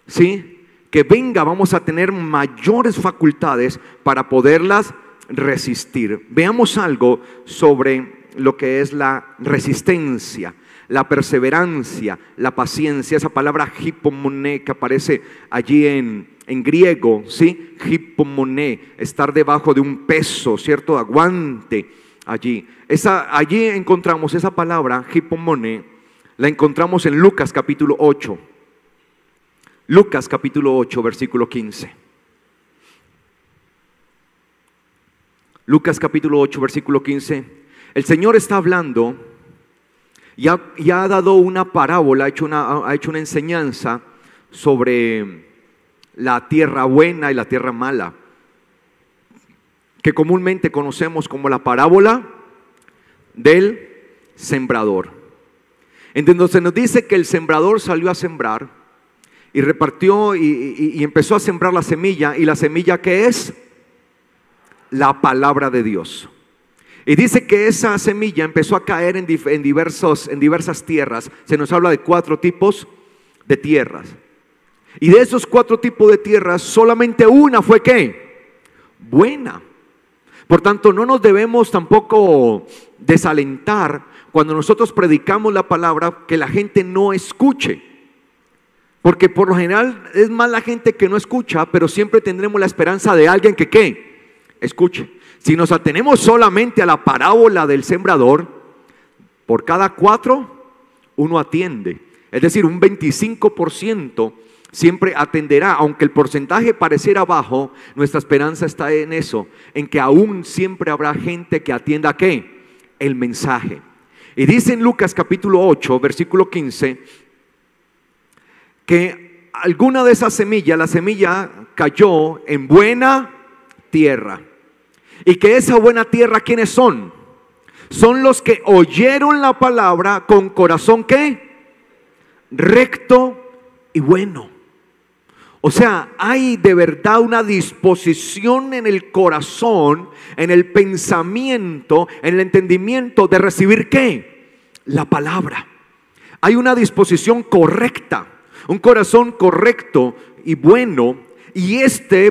¿sí?, que venga, vamos a tener mayores facultades para poderlas resistir. Veamos algo sobre lo que es la resistencia, la perseverancia, la paciencia. Esa palabra hipomoné que aparece allí en griego, ¿sí? Hipomoné, estar debajo de un peso, ¿cierto? Aguante allí. Allí encontramos esa palabra hipomoné, la encontramos en Lucas capítulo 8. Lucas capítulo 8, versículo 15. Lucas capítulo 8, versículo 15. El Señor está hablando y ha dado una parábola, ha hecho una enseñanza sobre la tierra buena y la tierra mala, que comúnmente conocemos como la parábola del sembrador. Entonces nos dice que el sembrador salió a sembrar y repartió y empezó a sembrar la semilla. ¿Y la semilla qué es? La palabra de Dios. Y dice que esa semilla empezó a caer en diversas tierras. Se nos habla de 4 tipos de tierras. Y de esos 4 tipos de tierras, solamente una fue ¿qué? Buena. Por tanto, no nos debemos tampoco desalentar cuando nosotros predicamos la palabra, que la gente no escuche. Porque por lo general es más la gente que no escucha, pero siempre tendremos la esperanza de alguien que ¿qué? Escuche. Si nos atenemos solamente a la parábola del sembrador, por cada 4, uno atiende. Es decir, un 25% siempre atenderá. Aunque el porcentaje pareciera bajo, nuestra esperanza está en eso, en que aún siempre habrá gente que atienda ¿qué? El mensaje. Y dice en Lucas capítulo 8, versículo 15, que alguna de esas semillas, la semilla cayó en buena tierra. Y que esa buena tierra, ¿quiénes son? Son los que oyeron la palabra con corazón ¿qué? Recto y bueno. O sea, hay de verdad una disposición en el corazón, en el pensamiento, en el entendimiento de recibir ¿qué? La palabra. Hay una disposición correcta. Un corazón correcto y bueno, y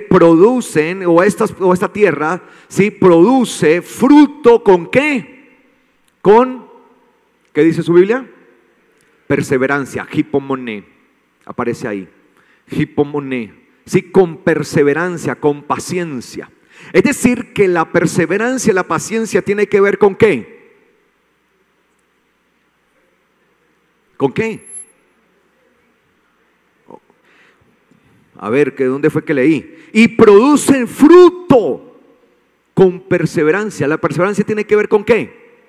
producen, o esta tierra, ¿sí? Produce fruto ¿con qué? ¿Qué dice su Biblia? Perseverancia, hipomoné, aparece ahí, hipomoné, ¿sí? Con perseverancia, con paciencia. Es decir, que la perseverancia y la paciencia tiene que ver ¿con qué? ¿Con qué? A ver, ¿dónde fue que leí? Y producen fruto con perseverancia. La perseverancia tiene que ver ¿con qué?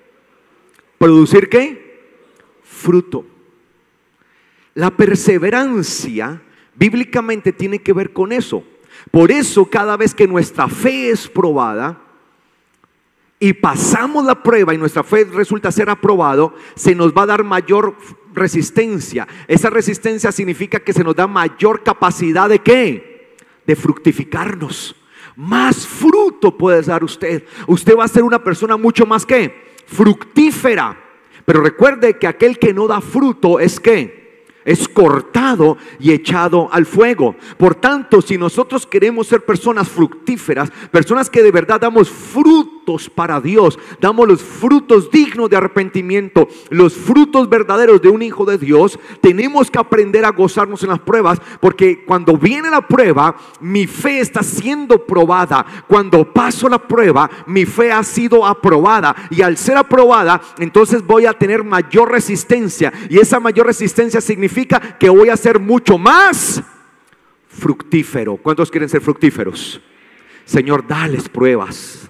¿Producir qué? Fruto. La perseverancia bíblicamente tiene que ver con eso. Por eso cada vez que nuestra fe es probada y pasamos la prueba y nuestra fe resulta ser aprobado, se nos va a dar mayor resistencia. Esa resistencia significa que se nos da mayor capacidad de ¿qué? De fructificarnos. Más fruto puede dar usted. Usted va a ser una persona mucho más ¿qué? Fructífera. Pero recuerde que aquel que no da fruto es ¿qué? Es cortado y echado al fuego. Por tanto, si nosotros queremos ser personas fructíferas, personas que de verdad damos fruto frutos para Dios, damos los frutos dignos de arrepentimiento, los frutos verdaderos de un hijo de Dios, tenemos que aprender a gozarnos en las pruebas, porque cuando viene la prueba, mi fe está siendo probada. Cuando paso la prueba, mi fe ha sido aprobada, y al ser aprobada, entonces voy a tener mayor resistencia, y esa mayor resistencia significa que voy a ser mucho más fructífero. ¿Cuántos quieren ser fructíferos? Señor, dales pruebas.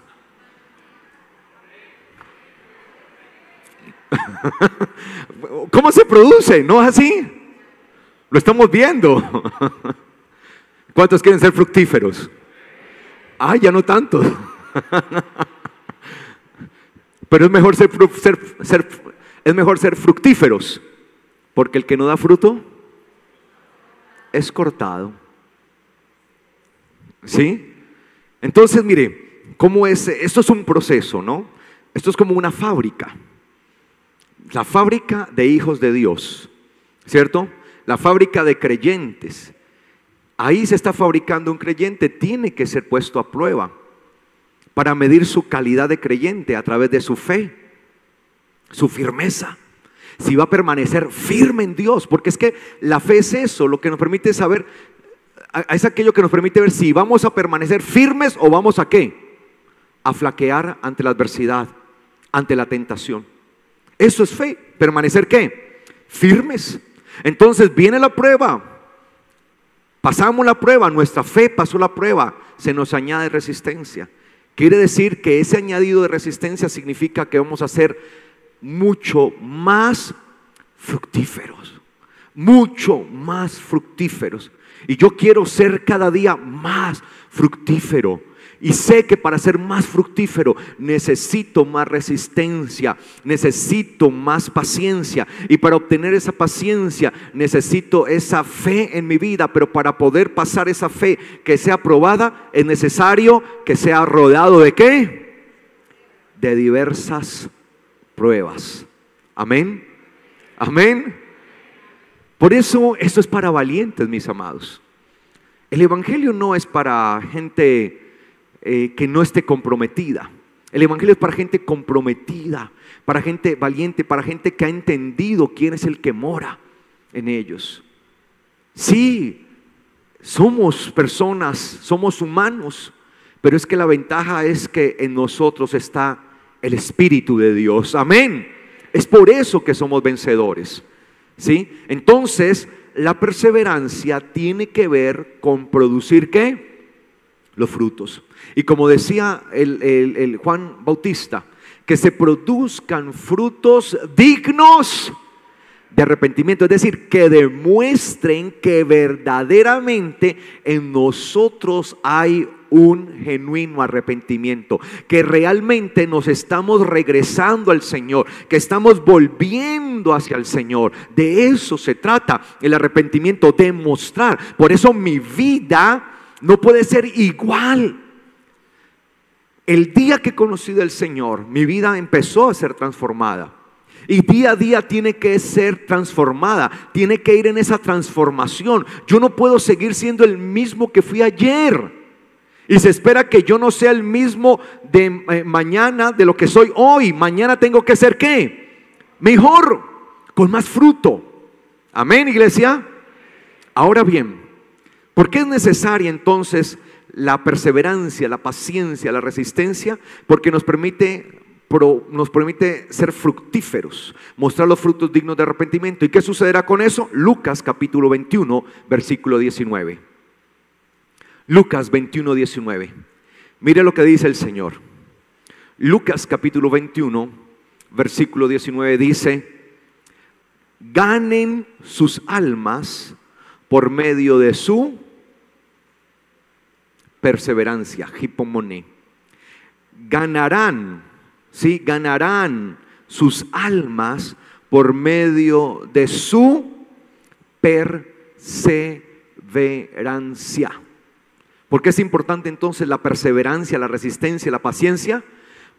¿Cómo se produce? ¿No es así? Lo estamos viendo. ¿Cuántos quieren ser fructíferos? Ay, ya no tanto. Pero es mejor es mejor ser fructíferos, porque el que no da fruto es cortado. ¿Sí? Entonces, mire, ¿cómo es? Esto es un proceso, ¿no? Esto es como una fábrica. La fábrica de hijos de Dios, ¿cierto? La fábrica de creyentes. Ahí se está fabricando un creyente, tiene que ser puesto a prueba para medir su calidad de creyente a través de su fe, su firmeza. Si va a permanecer firme en Dios, porque es que la fe es eso, lo que nos permite saber, es aquello que nos permite ver si vamos a permanecer firmes o vamos a ¿qué? A flaquear ante la adversidad, ante la tentación. Eso es fe, permanecer ¿qué? Firmes. Entonces viene la prueba, pasamos la prueba, nuestra fe pasó la prueba, se nos añade resistencia. Quiere decir que ese añadido de resistencia significa que vamos a ser mucho más fructíferos, mucho más fructíferos. Y yo quiero ser cada día más fructífero. Y sé que para ser más fructífero necesito más resistencia, necesito más paciencia. Y para obtener esa paciencia necesito esa fe en mi vida. Pero para poder pasar esa fe que sea probada, es necesario que sea rodeado ¿de qué? De diversas pruebas. Amén. Amén. Por eso esto es para valientes, mis amados. El evangelio no es para gente que no esté comprometida. El evangelio es para gente comprometida, para gente valiente, para gente que ha entendido quién es el que mora en ellos. Sí, somos personas, somos humanos, pero es que la ventaja es que en nosotros está el Espíritu de Dios. Amén. Es por eso que somos vencedores. ¿Sí? Entonces, la perseverancia tiene que ver con producir ¿qué? Los frutos. Y como decía el Juan Bautista, que se produzcan frutos dignos de arrepentimiento, es decir, que demuestren que verdaderamente en nosotros hay un genuino arrepentimiento, que realmente nos estamos regresando al Señor, que estamos volviendo hacia el Señor. De eso se trata el arrepentimiento, demostrar. Por eso mi vida no puede ser igual. El día que conocí del Señor, mi vida empezó a ser transformada. Y día a día tiene que ser transformada, tiene que ir en esa transformación. Yo no puedo seguir siendo el mismo que fui ayer. Y se espera que yo no sea el mismo de mañana de lo que soy hoy. Mañana tengo que ser ¿qué? Mejor, con más fruto. Amén, iglesia. Ahora bien, ¿por qué es necesaria entonces la perseverancia, la paciencia, la resistencia? Porque nos permite ser fructíferos, mostrar los frutos dignos de arrepentimiento. ¿Y qué sucederá con eso? Lucas capítulo 21, versículo 19. Lucas 21, 19. Mire lo que dice el Señor. Lucas capítulo 21, versículo 19 dice: ganen sus almas por medio de su perseverancia, hipomone. Ganarán, ¿sí? Ganarán sus almas por medio de su perseverancia. ¿Por qué es importante entonces la perseverancia, la resistencia, la paciencia?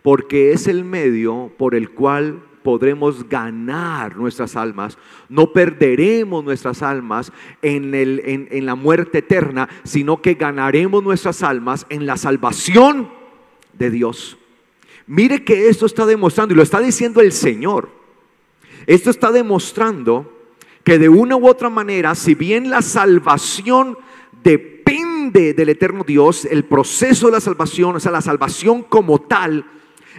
Porque es el medio por el cual podremos ganar nuestras almas. No perderemos nuestras almas en la muerte eterna, sino que ganaremos nuestras almas en la salvación de Dios. Mire que esto está demostrando, y lo está diciendo el Señor, esto está demostrando que de una u otra manera, si bien la salvación depende del eterno Dios, el proceso de la salvación, o sea, la salvación como tal,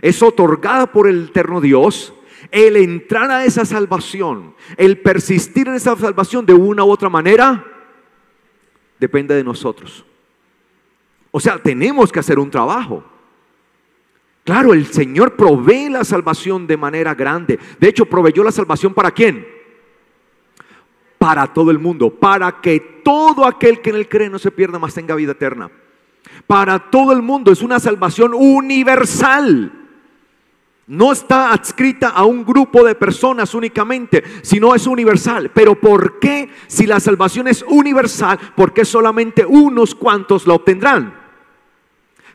es otorgada por el eterno Dios. El entrar a esa salvación, el persistir en esa salvación de una u otra manera, depende de nosotros. O sea, tenemos que hacer un trabajo. Claro, el Señor provee la salvación de manera grande. De hecho, proveyó la salvación ¿para quién? Para todo el mundo, para que todo aquel que en él cree no se pierda, mas tenga vida eterna. Para todo el mundo, es una salvación universal. No está adscrita a un grupo de personas únicamente, sino es universal. Pero ¿por qué, si la salvación es universal, por qué solamente unos cuantos la obtendrán?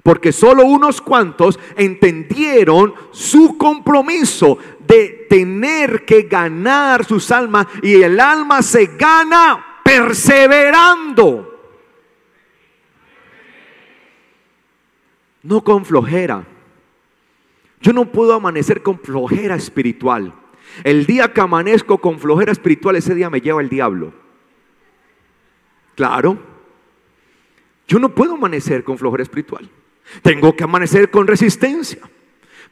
Porque solo unos cuantos entendieron su compromiso de tener que ganar sus almas, y el alma se gana perseverando, no con flojera. Yo no puedo amanecer con flojera espiritual. El día que amanezco con flojera espiritual, ese día me lleva el diablo. Claro, yo no puedo amanecer con flojera espiritual. Tengo que amanecer con resistencia,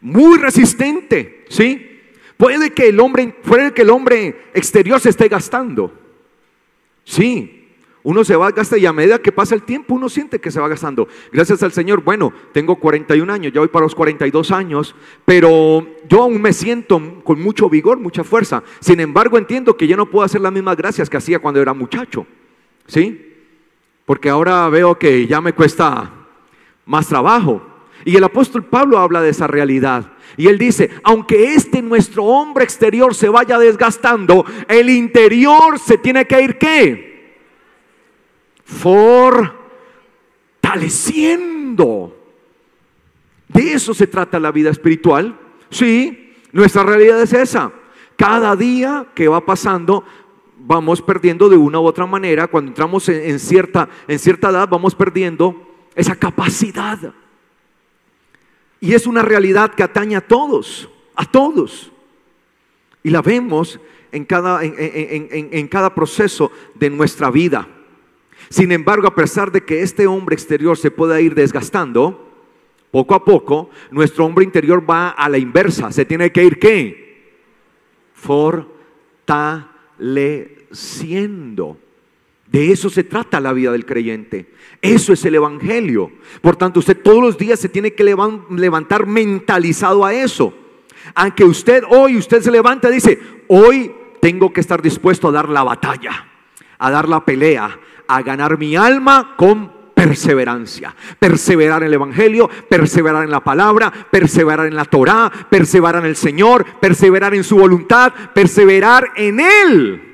muy resistente, ¿sí? Puede que el hombre exterior se esté gastando, sí. Uno se va a gastar, y a medida que pasa el tiempo uno siente que se va gastando. Gracias al Señor, bueno, tengo 41 años, ya voy para los 42 años, pero yo aún me siento con mucho vigor, mucha fuerza. Sin embargo, entiendo que ya no puedo hacer las mismas gracias que hacía cuando era muchacho, ¿sí? Porque ahora veo que ya me cuesta más trabajo. Y el apóstol Pablo habla de esa realidad. Y él dice, aunque nuestro hombre exterior se vaya desgastando, el interior se tiene que ir, ¿qué? Fortaleciendo. De eso se trata la vida espiritual. Sí, nuestra realidad es esa. Cada día que va pasando vamos perdiendo de una u otra manera. Cuando entramos en cierta edad, vamos perdiendo esa capacidad. Y es una realidad que atañe a todos, y la vemos en cada proceso de nuestra vida. Sin embargo, a pesar de que este hombre exterior se pueda ir desgastando, poco a poco, nuestro hombre interior va a la inversa. Se tiene que ir, ¿qué? Fortaleciendo. De eso se trata la vida del creyente. Eso es el evangelio. Por tanto, usted todos los días se tiene que levantar mentalizado a eso. Aunque usted se levanta y dice, hoy tengo que estar dispuesto a dar la batalla, a dar la pelea, a ganar mi alma con perseverancia. Perseverar en el evangelio, perseverar en la palabra, perseverar en la Torá, perseverar en el Señor, perseverar en su voluntad, perseverar en Él.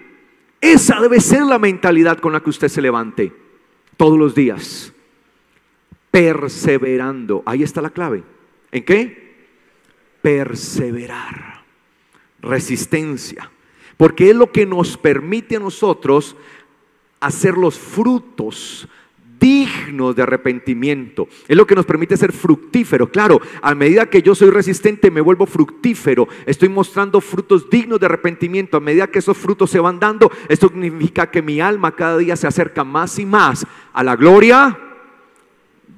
Esa debe ser la mentalidad con la que usted se levante todos los días. Perseverando. Ahí está la clave. ¿En qué? Perseverar. Resistencia. Porque es lo que nos permite a nosotros hacer los frutos dignos de arrepentimiento. Es lo que nos permite ser fructíferos. Claro, a medida que yo soy resistente me vuelvo fructífero. Estoy mostrando frutos dignos de arrepentimiento. A medida que esos frutos se van dando, esto significa que mi alma cada día se acerca más y más a la gloria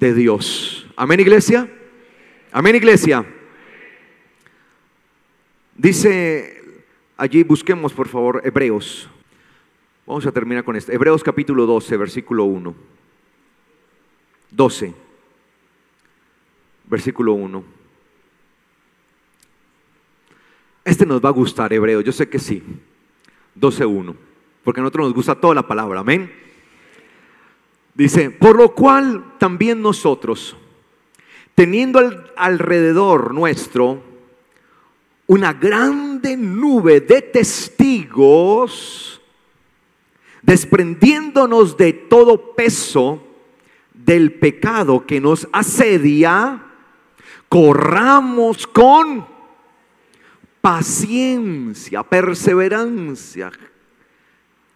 de Dios. Amén, iglesia. Amén, iglesia. Dice allí, busquemos por favor Hebreos. Vamos a terminar con esto. Hebreos capítulo 12, versículo 1. 12, versículo 1. Este nos va a gustar, Hebreos, yo sé que sí. 12:1, porque a nosotros nos gusta toda la palabra, amén. Dice, por lo cual también nosotros, teniendo alrededor nuestro una grande nube de testigos, desprendiéndonos de todo peso del pecado que nos asedia, corramos con paciencia, perseverancia,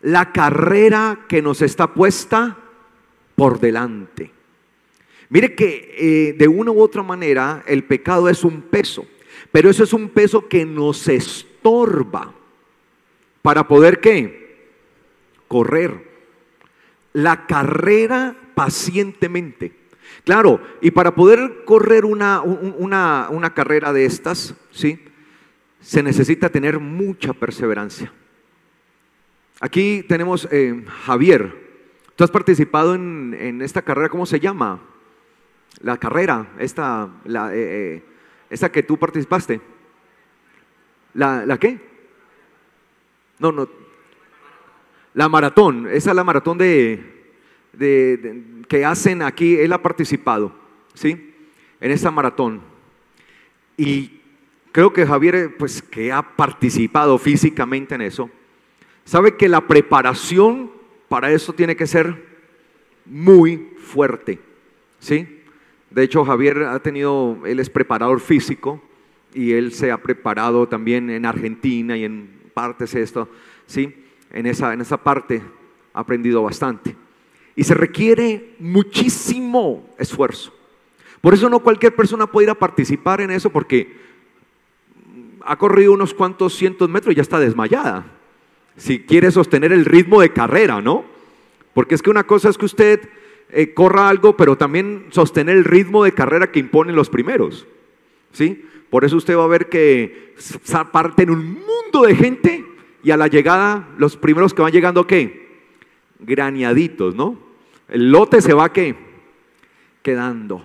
la carrera que nos está puesta por delante. Mire que de una u otra manera el pecado es un peso, pero eso es un peso que nos estorba para poder ¿qué? Correr la carrera pacientemente. Claro, y para poder correr una carrera de estas, ¿sí? Se necesita tener mucha perseverancia. Aquí tenemos Javier. ¿Tú has participado en esta carrera? ¿Cómo se llama? La carrera, esta que tú participaste. ¿La qué? No. La maratón. Esa es la maratón que hacen aquí. Él ha participado, ¿sí? En esta maratón. Y creo que Javier, pues que ha participado físicamente en eso, sabe que la preparación para eso tiene que ser muy fuerte, ¿sí? De hecho, Javier él es preparador físico y él se ha preparado también en Argentina y en partes esto, ¿sí? En esa parte ha aprendido bastante. Y se requiere muchísimo esfuerzo. Por eso no cualquier persona puede ir a participar en eso, porque ha corrido unos cuantos cientos metros y ya está desmayada. Si quiere sostener el ritmo de carrera, ¿no? Porque es que una cosa es que usted corra algo, pero también sostener el ritmo de carrera que imponen los primeros, ¿sí? Por eso usted va a ver que parten un mundo de gente y a la llegada, los primeros que van llegando, ¿qué? Graneaditos, ¿no? El lote se va, ¿qué? Quedando.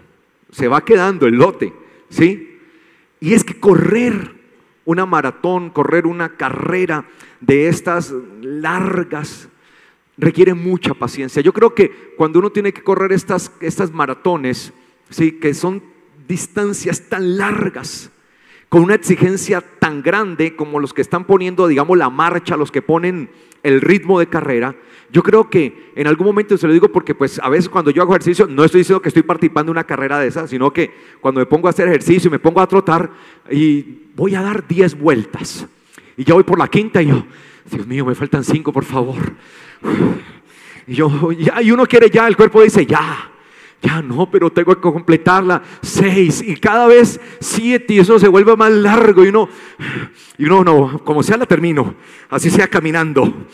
Se va quedando el lote, ¿sí? Y es que correr una maratón, correr una carrera de estas largas, requiere mucha paciencia. Yo creo que cuando uno tiene que correr estas maratones, ¿sí? Que son distancias tan largas, con una exigencia tan grande como los que están poniendo, digamos, la marcha, los que ponen el ritmo de carrera, yo creo que en algún momento, se lo digo porque pues a veces cuando yo hago ejercicio, no estoy diciendo que estoy participando en una carrera de esas, sino que cuando me pongo a hacer ejercicio, me pongo a trotar y voy a dar 10 vueltas y ya voy por la quinta y yo, Dios mío, me faltan 5, por favor. Y uno quiere ya, el cuerpo dice ya no, pero tengo que completarla 6 y cada vez 7 y eso se vuelve más largo y uno no, como sea la termino, así sea caminando,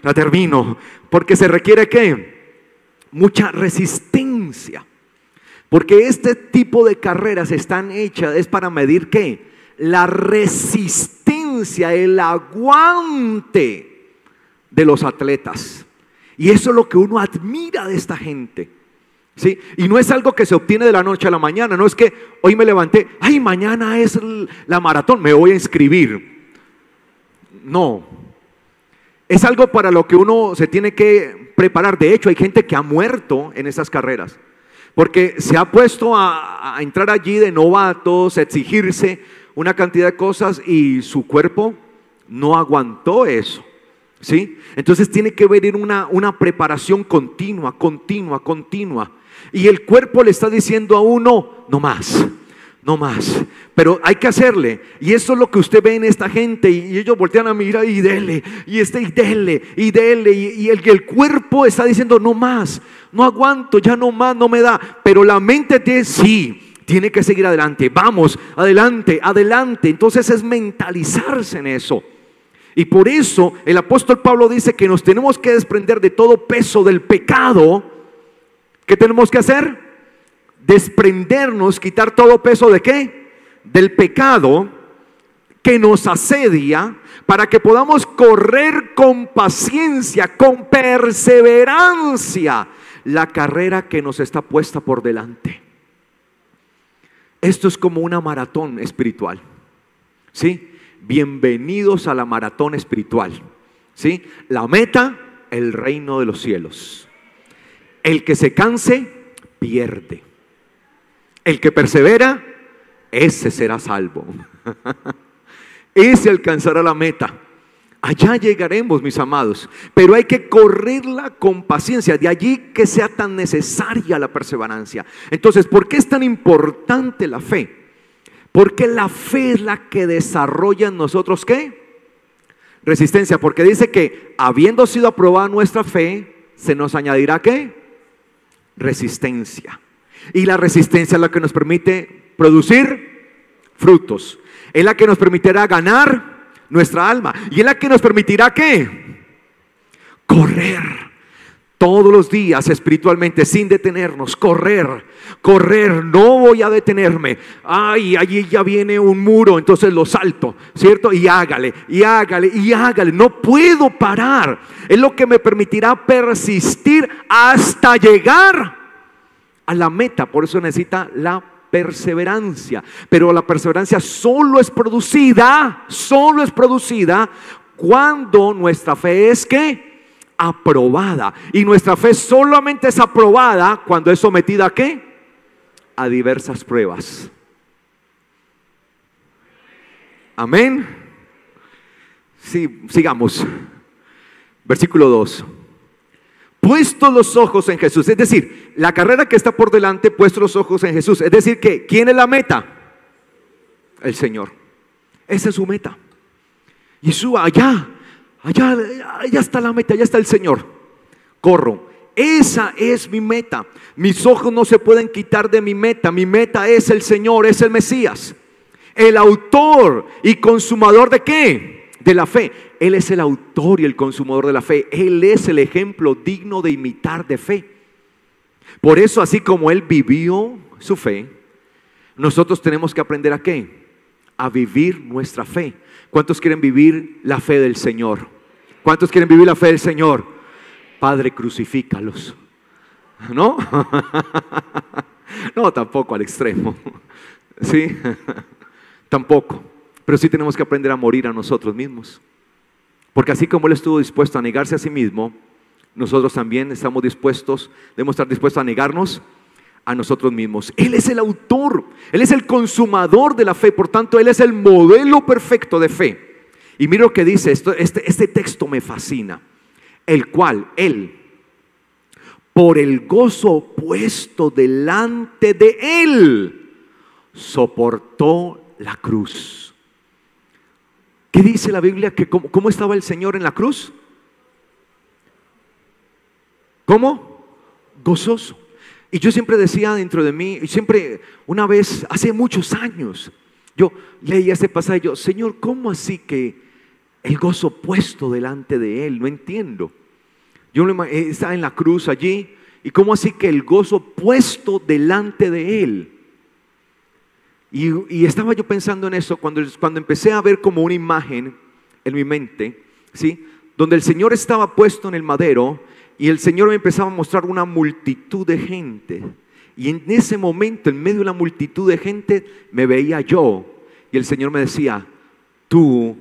la termino, porque se requiere ¿qué? Mucha resistencia, porque este tipo de carreras están hechas, es para medir ¿qué? La resistencia, el aguante de los atletas. Y eso es lo que uno admira de esta gente, ¿sí? Y no es algo que se obtiene de la noche a la mañana. No es que hoy me levanté, ay, mañana es la maratón, me voy a inscribir. No, es algo para lo que uno se tiene que preparar. De hecho, hay gente que ha muerto en esas carreras porque se ha puesto a entrar allí de novatos, a exigirse una cantidad de cosas y su cuerpo no aguantó eso, ¿sí? Entonces tiene que venir una preparación continua. Y el cuerpo le está diciendo a uno, no más. Pero hay que hacerle. Y eso es lo que usted ve en esta gente. Y ellos voltean a mirar y dele. Y dele. Y el cuerpo está diciendo, no más. No aguanto, ya no más, no me da. Pero la mente tiene que seguir adelante. Vamos, adelante. Entonces es mentalizarse en eso. Y por eso el apóstol Pablo dice que nos tenemos que desprender de todo peso del pecado. ¿Qué tenemos que hacer? Desprendernos, quitar todo peso ¿de qué? Del pecado que nos asedia, para que podamos correr con paciencia, con perseverancia, la carrera que nos está puesta por delante. Esto es como una maratón espiritual, ¿sí? Bienvenidos a la maratón espiritual, ¿sí? La meta, el reino de los cielos. El que se canse, pierde. El que persevera, ese será salvo. Ese alcanzará la meta. Allá llegaremos, mis amados, pero hay que correrla con paciencia. De allí que sea tan necesaria la perseverancia. Entonces, ¿por qué es tan importante la fe? Porque la fe es la que desarrolla en nosotros ¿qué? Resistencia, porque dice que habiendo sido aprobada nuestra fe, se nos añadirá ¿qué? resistencia. Y la resistencia es la que nos permite producir frutos. Es la que nos permitirá ganar nuestra alma. Y es la que nos permitirá ¿qué? Correr todos los días espiritualmente sin detenernos. Correr, no voy a detenerme. Ay, allí ya viene un muro, entonces lo salto, ¿cierto? Y hágale. No puedo parar. Es lo que me permitirá persistir hasta llegar a la meta. Por eso necesita la perseverancia. Pero la perseverancia solo es producida cuando nuestra fe es ¿qué? Aprobada. Y nuestra fe solamente es aprobada cuando es sometida ¿a qué? A diversas pruebas. Amén. Sí, sigamos. Versículo 2. Puestos los ojos en Jesús. Es decir, la carrera que está por delante, puestos los ojos en Jesús. Es decir, que ¿quién es la meta? El Señor. Esa es su meta. Y suba allá está la meta, allá está el Señor. Corro. Esa es mi meta. Mis ojos no se pueden quitar de mi meta. Mi meta es el Señor, es el Mesías, el autor y consumador ¿de qué? De la fe. Él es el autor y el consumador de la fe. Él es el ejemplo digno de imitar de fe. Por eso, así como Él vivió su fe, nosotros tenemos que aprender ¿a qué? A vivir nuestra fe. ¿Cuántos quieren vivir la fe del Señor? ¿Cuántos quieren vivir la fe del Señor? Padre, crucifícalos. ¿No? No, tampoco al extremo. ¿Sí? Tampoco. Pero sí tenemos que aprender a morir a nosotros mismos. Porque así como Él estuvo dispuesto a negarse a sí mismo, nosotros también debemos estar dispuestos a negarnos a nosotros mismos. Él es el autor, Él es el consumador de la fe. Por tanto, Él es el modelo perfecto de fe. Y mira lo que dice este texto me fascina. El cual Él, por el gozo puesto delante de Él, soportó la cruz. ¿Qué dice la Biblia? Que ¿cómo estaba el Señor en la cruz? ¿Cómo? Gozoso. Y yo siempre decía dentro de mí, y siempre una vez, hace muchos años, yo leía este pasaje, yo, Señor, ¿cómo así que el gozo puesto delante de Él? No entiendo. Yo estaba en la cruz allí, y ¿cómo así que el gozo puesto delante de Él? Y estaba yo pensando en eso cuando empecé a ver como una imagen en mi mente, ¿sí? Donde el Señor estaba puesto en el madero y el Señor me empezaba a mostrar una multitud de gente. Y en ese momento, en medio de la multitud de gente, me veía yo. Y el Señor me decía, tú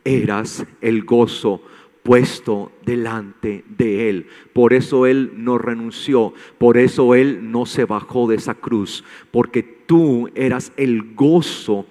eras el gozo puesto delante de Él. Por eso Él no renunció, por eso Él no se bajó de esa cruz, porque tú eras el gozo,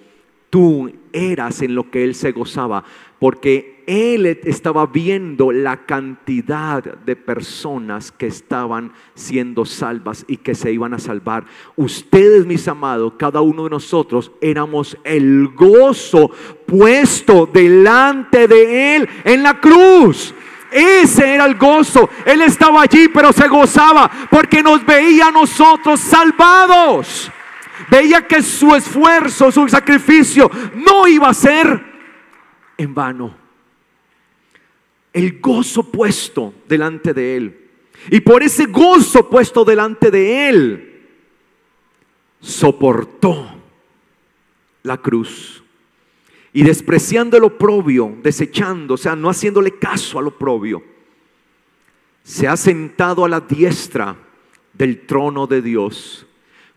tú eras en lo que Él se gozaba, porque Él estaba viendo la cantidad de personas que estaban siendo salvas y que se iban a salvar. Ustedes, mis amados, cada uno de nosotros éramos el gozo puesto delante de Él en la cruz. Ese era el gozo. Él estaba allí, pero se gozaba porque nos veía a nosotros salvados. Veía que su esfuerzo, su sacrificio no iba a ser en vano. El gozo puesto delante de Él. Y por ese gozo puesto delante de Él, soportó la cruz. Y despreciando el oprobio, desechando, o sea, no haciéndole caso al oprobio, se ha sentado a la diestra del trono de Dios.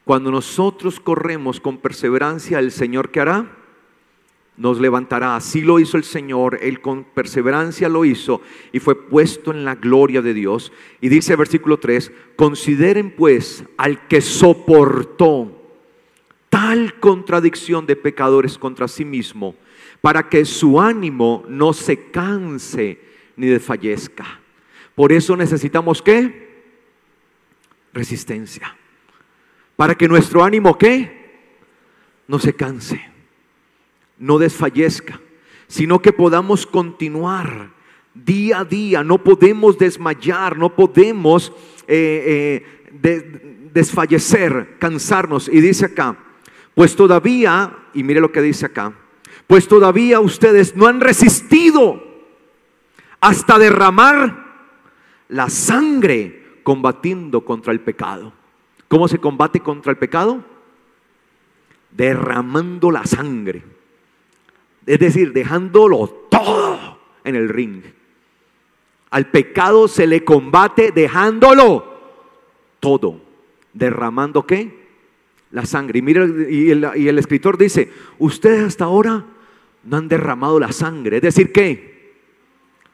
Cuando nosotros corremos con perseverancia, el Señor, ¿qué hará? Nos levantará. Así lo hizo el Señor. Él con perseverancia lo hizo y fue puesto en la gloria de Dios. Y dice versículo 3: consideren pues al que soportó tal contradicción de pecadores contra sí mismo, para que su ánimo no se canse ni desfallezca. Por eso necesitamos ¿qué? Resistencia. Para que nuestro ánimo ¿qué? No se canse, no desfallezca, sino que podamos continuar día a día. No podemos desmayar, no podemos desfallecer, cansarnos. Y dice acá, pues todavía, y mire lo que dice acá, pues todavía ustedes no han resistido hasta derramar la sangre combatiendo contra el pecado. ¿Cómo se combate contra el pecado? Derramando la sangre. Es decir, dejándolo todo en el ring. Al pecado se le combate dejándolo todo. ¿Derramando qué? La sangre. Y mira, y el escritor dice, ustedes hasta ahora no han derramado la sangre. Es decir, ¿qué?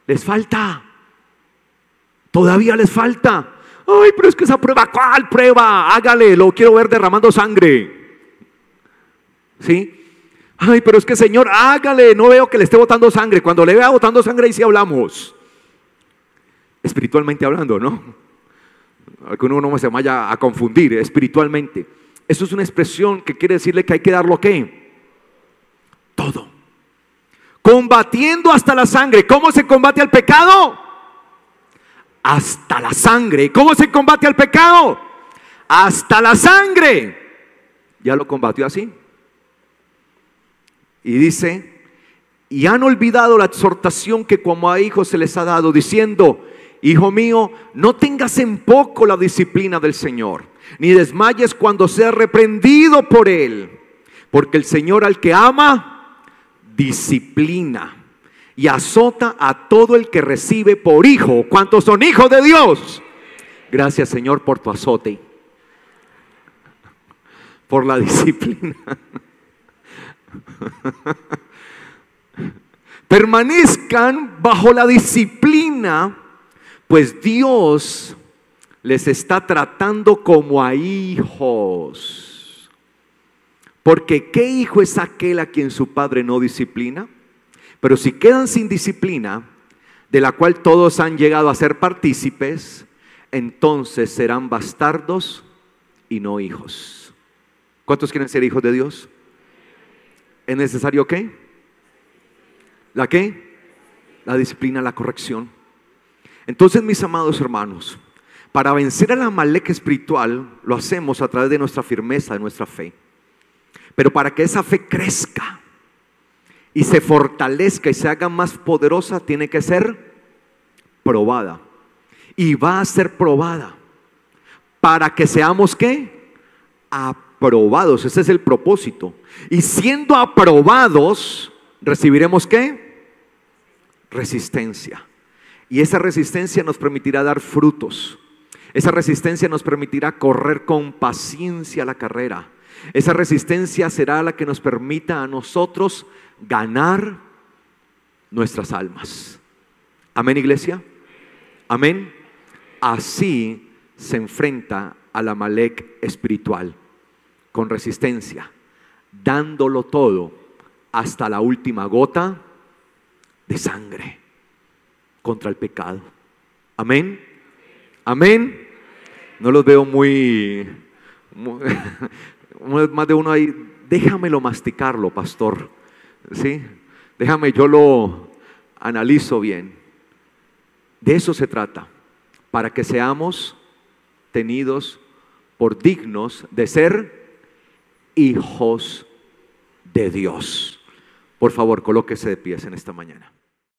Les falta. Todavía les falta. Ay, pero es que esa prueba, ¿cuál prueba? Hágale, lo quiero ver derramando sangre. ¿Sí? Ay, pero es que Señor, hágale, no veo que le esté botando sangre. Cuando le vea botando sangre, ahí sí hablamos. Espiritualmente hablando, ¿no? Que uno no se vaya a confundir espiritualmente. Eso es una expresión que quiere decirle que hay que darlo ¿qué? Todo. Combatiendo hasta la sangre. ¿Cómo se combate al pecado? Hasta la sangre. ¿Cómo se combate al pecado? Hasta la sangre. ¿Ya lo combatió así? Y dice, y han olvidado la exhortación que como a hijos se les ha dado, diciendo, hijo mío, no tengas en poco la disciplina del Señor, ni desmayes cuando seas reprendido por Él, porque el Señor al que ama, disciplina y azota a todo el que recibe por hijo. ¿Cuántos son hijos de Dios? Gracias, Señor, por tu azote, por la disciplina. Permanezcan bajo la disciplina, pues Dios les está tratando como a hijos. Porque ¿qué hijo es aquel a quien su padre no disciplina? Pero si quedan sin disciplina, de la cual todos han llegado a ser partícipes, entonces serán bastardos y no hijos. ¿Cuántos quieren ser hijos de Dios? ¿Es necesario qué? ¿La qué? La disciplina, la corrección. Entonces, mis amados hermanos, para vencer al Amalek espiritual, lo hacemos a través de nuestra firmeza, de nuestra fe. Pero para que esa fe crezca y se fortalezca y se haga más poderosa, tiene que ser probada. Y va a ser probada para que seamos ¿qué? Aprobados. Ese es el propósito. Y siendo aprobados, recibiremos ¿qué? Resistencia. Y esa resistencia nos permitirá dar frutos. Esa resistencia nos permitirá correr con paciencia la carrera. Esa resistencia será la que nos permita a nosotros ganar nuestras almas. Amén, iglesia. Amén. Así se enfrenta al Amalek espiritual, con resistencia, dándolo todo hasta la última gota de sangre contra el pecado. Amén. Amén. No los veo muy más de uno ahí. Déjamelo masticarlo, pastor. ¿Sí? Déjame, yo lo analizo bien. De eso se trata, para que seamos tenidos por dignos de ser hijos de Dios. Por favor, colóquese de pies en esta mañana.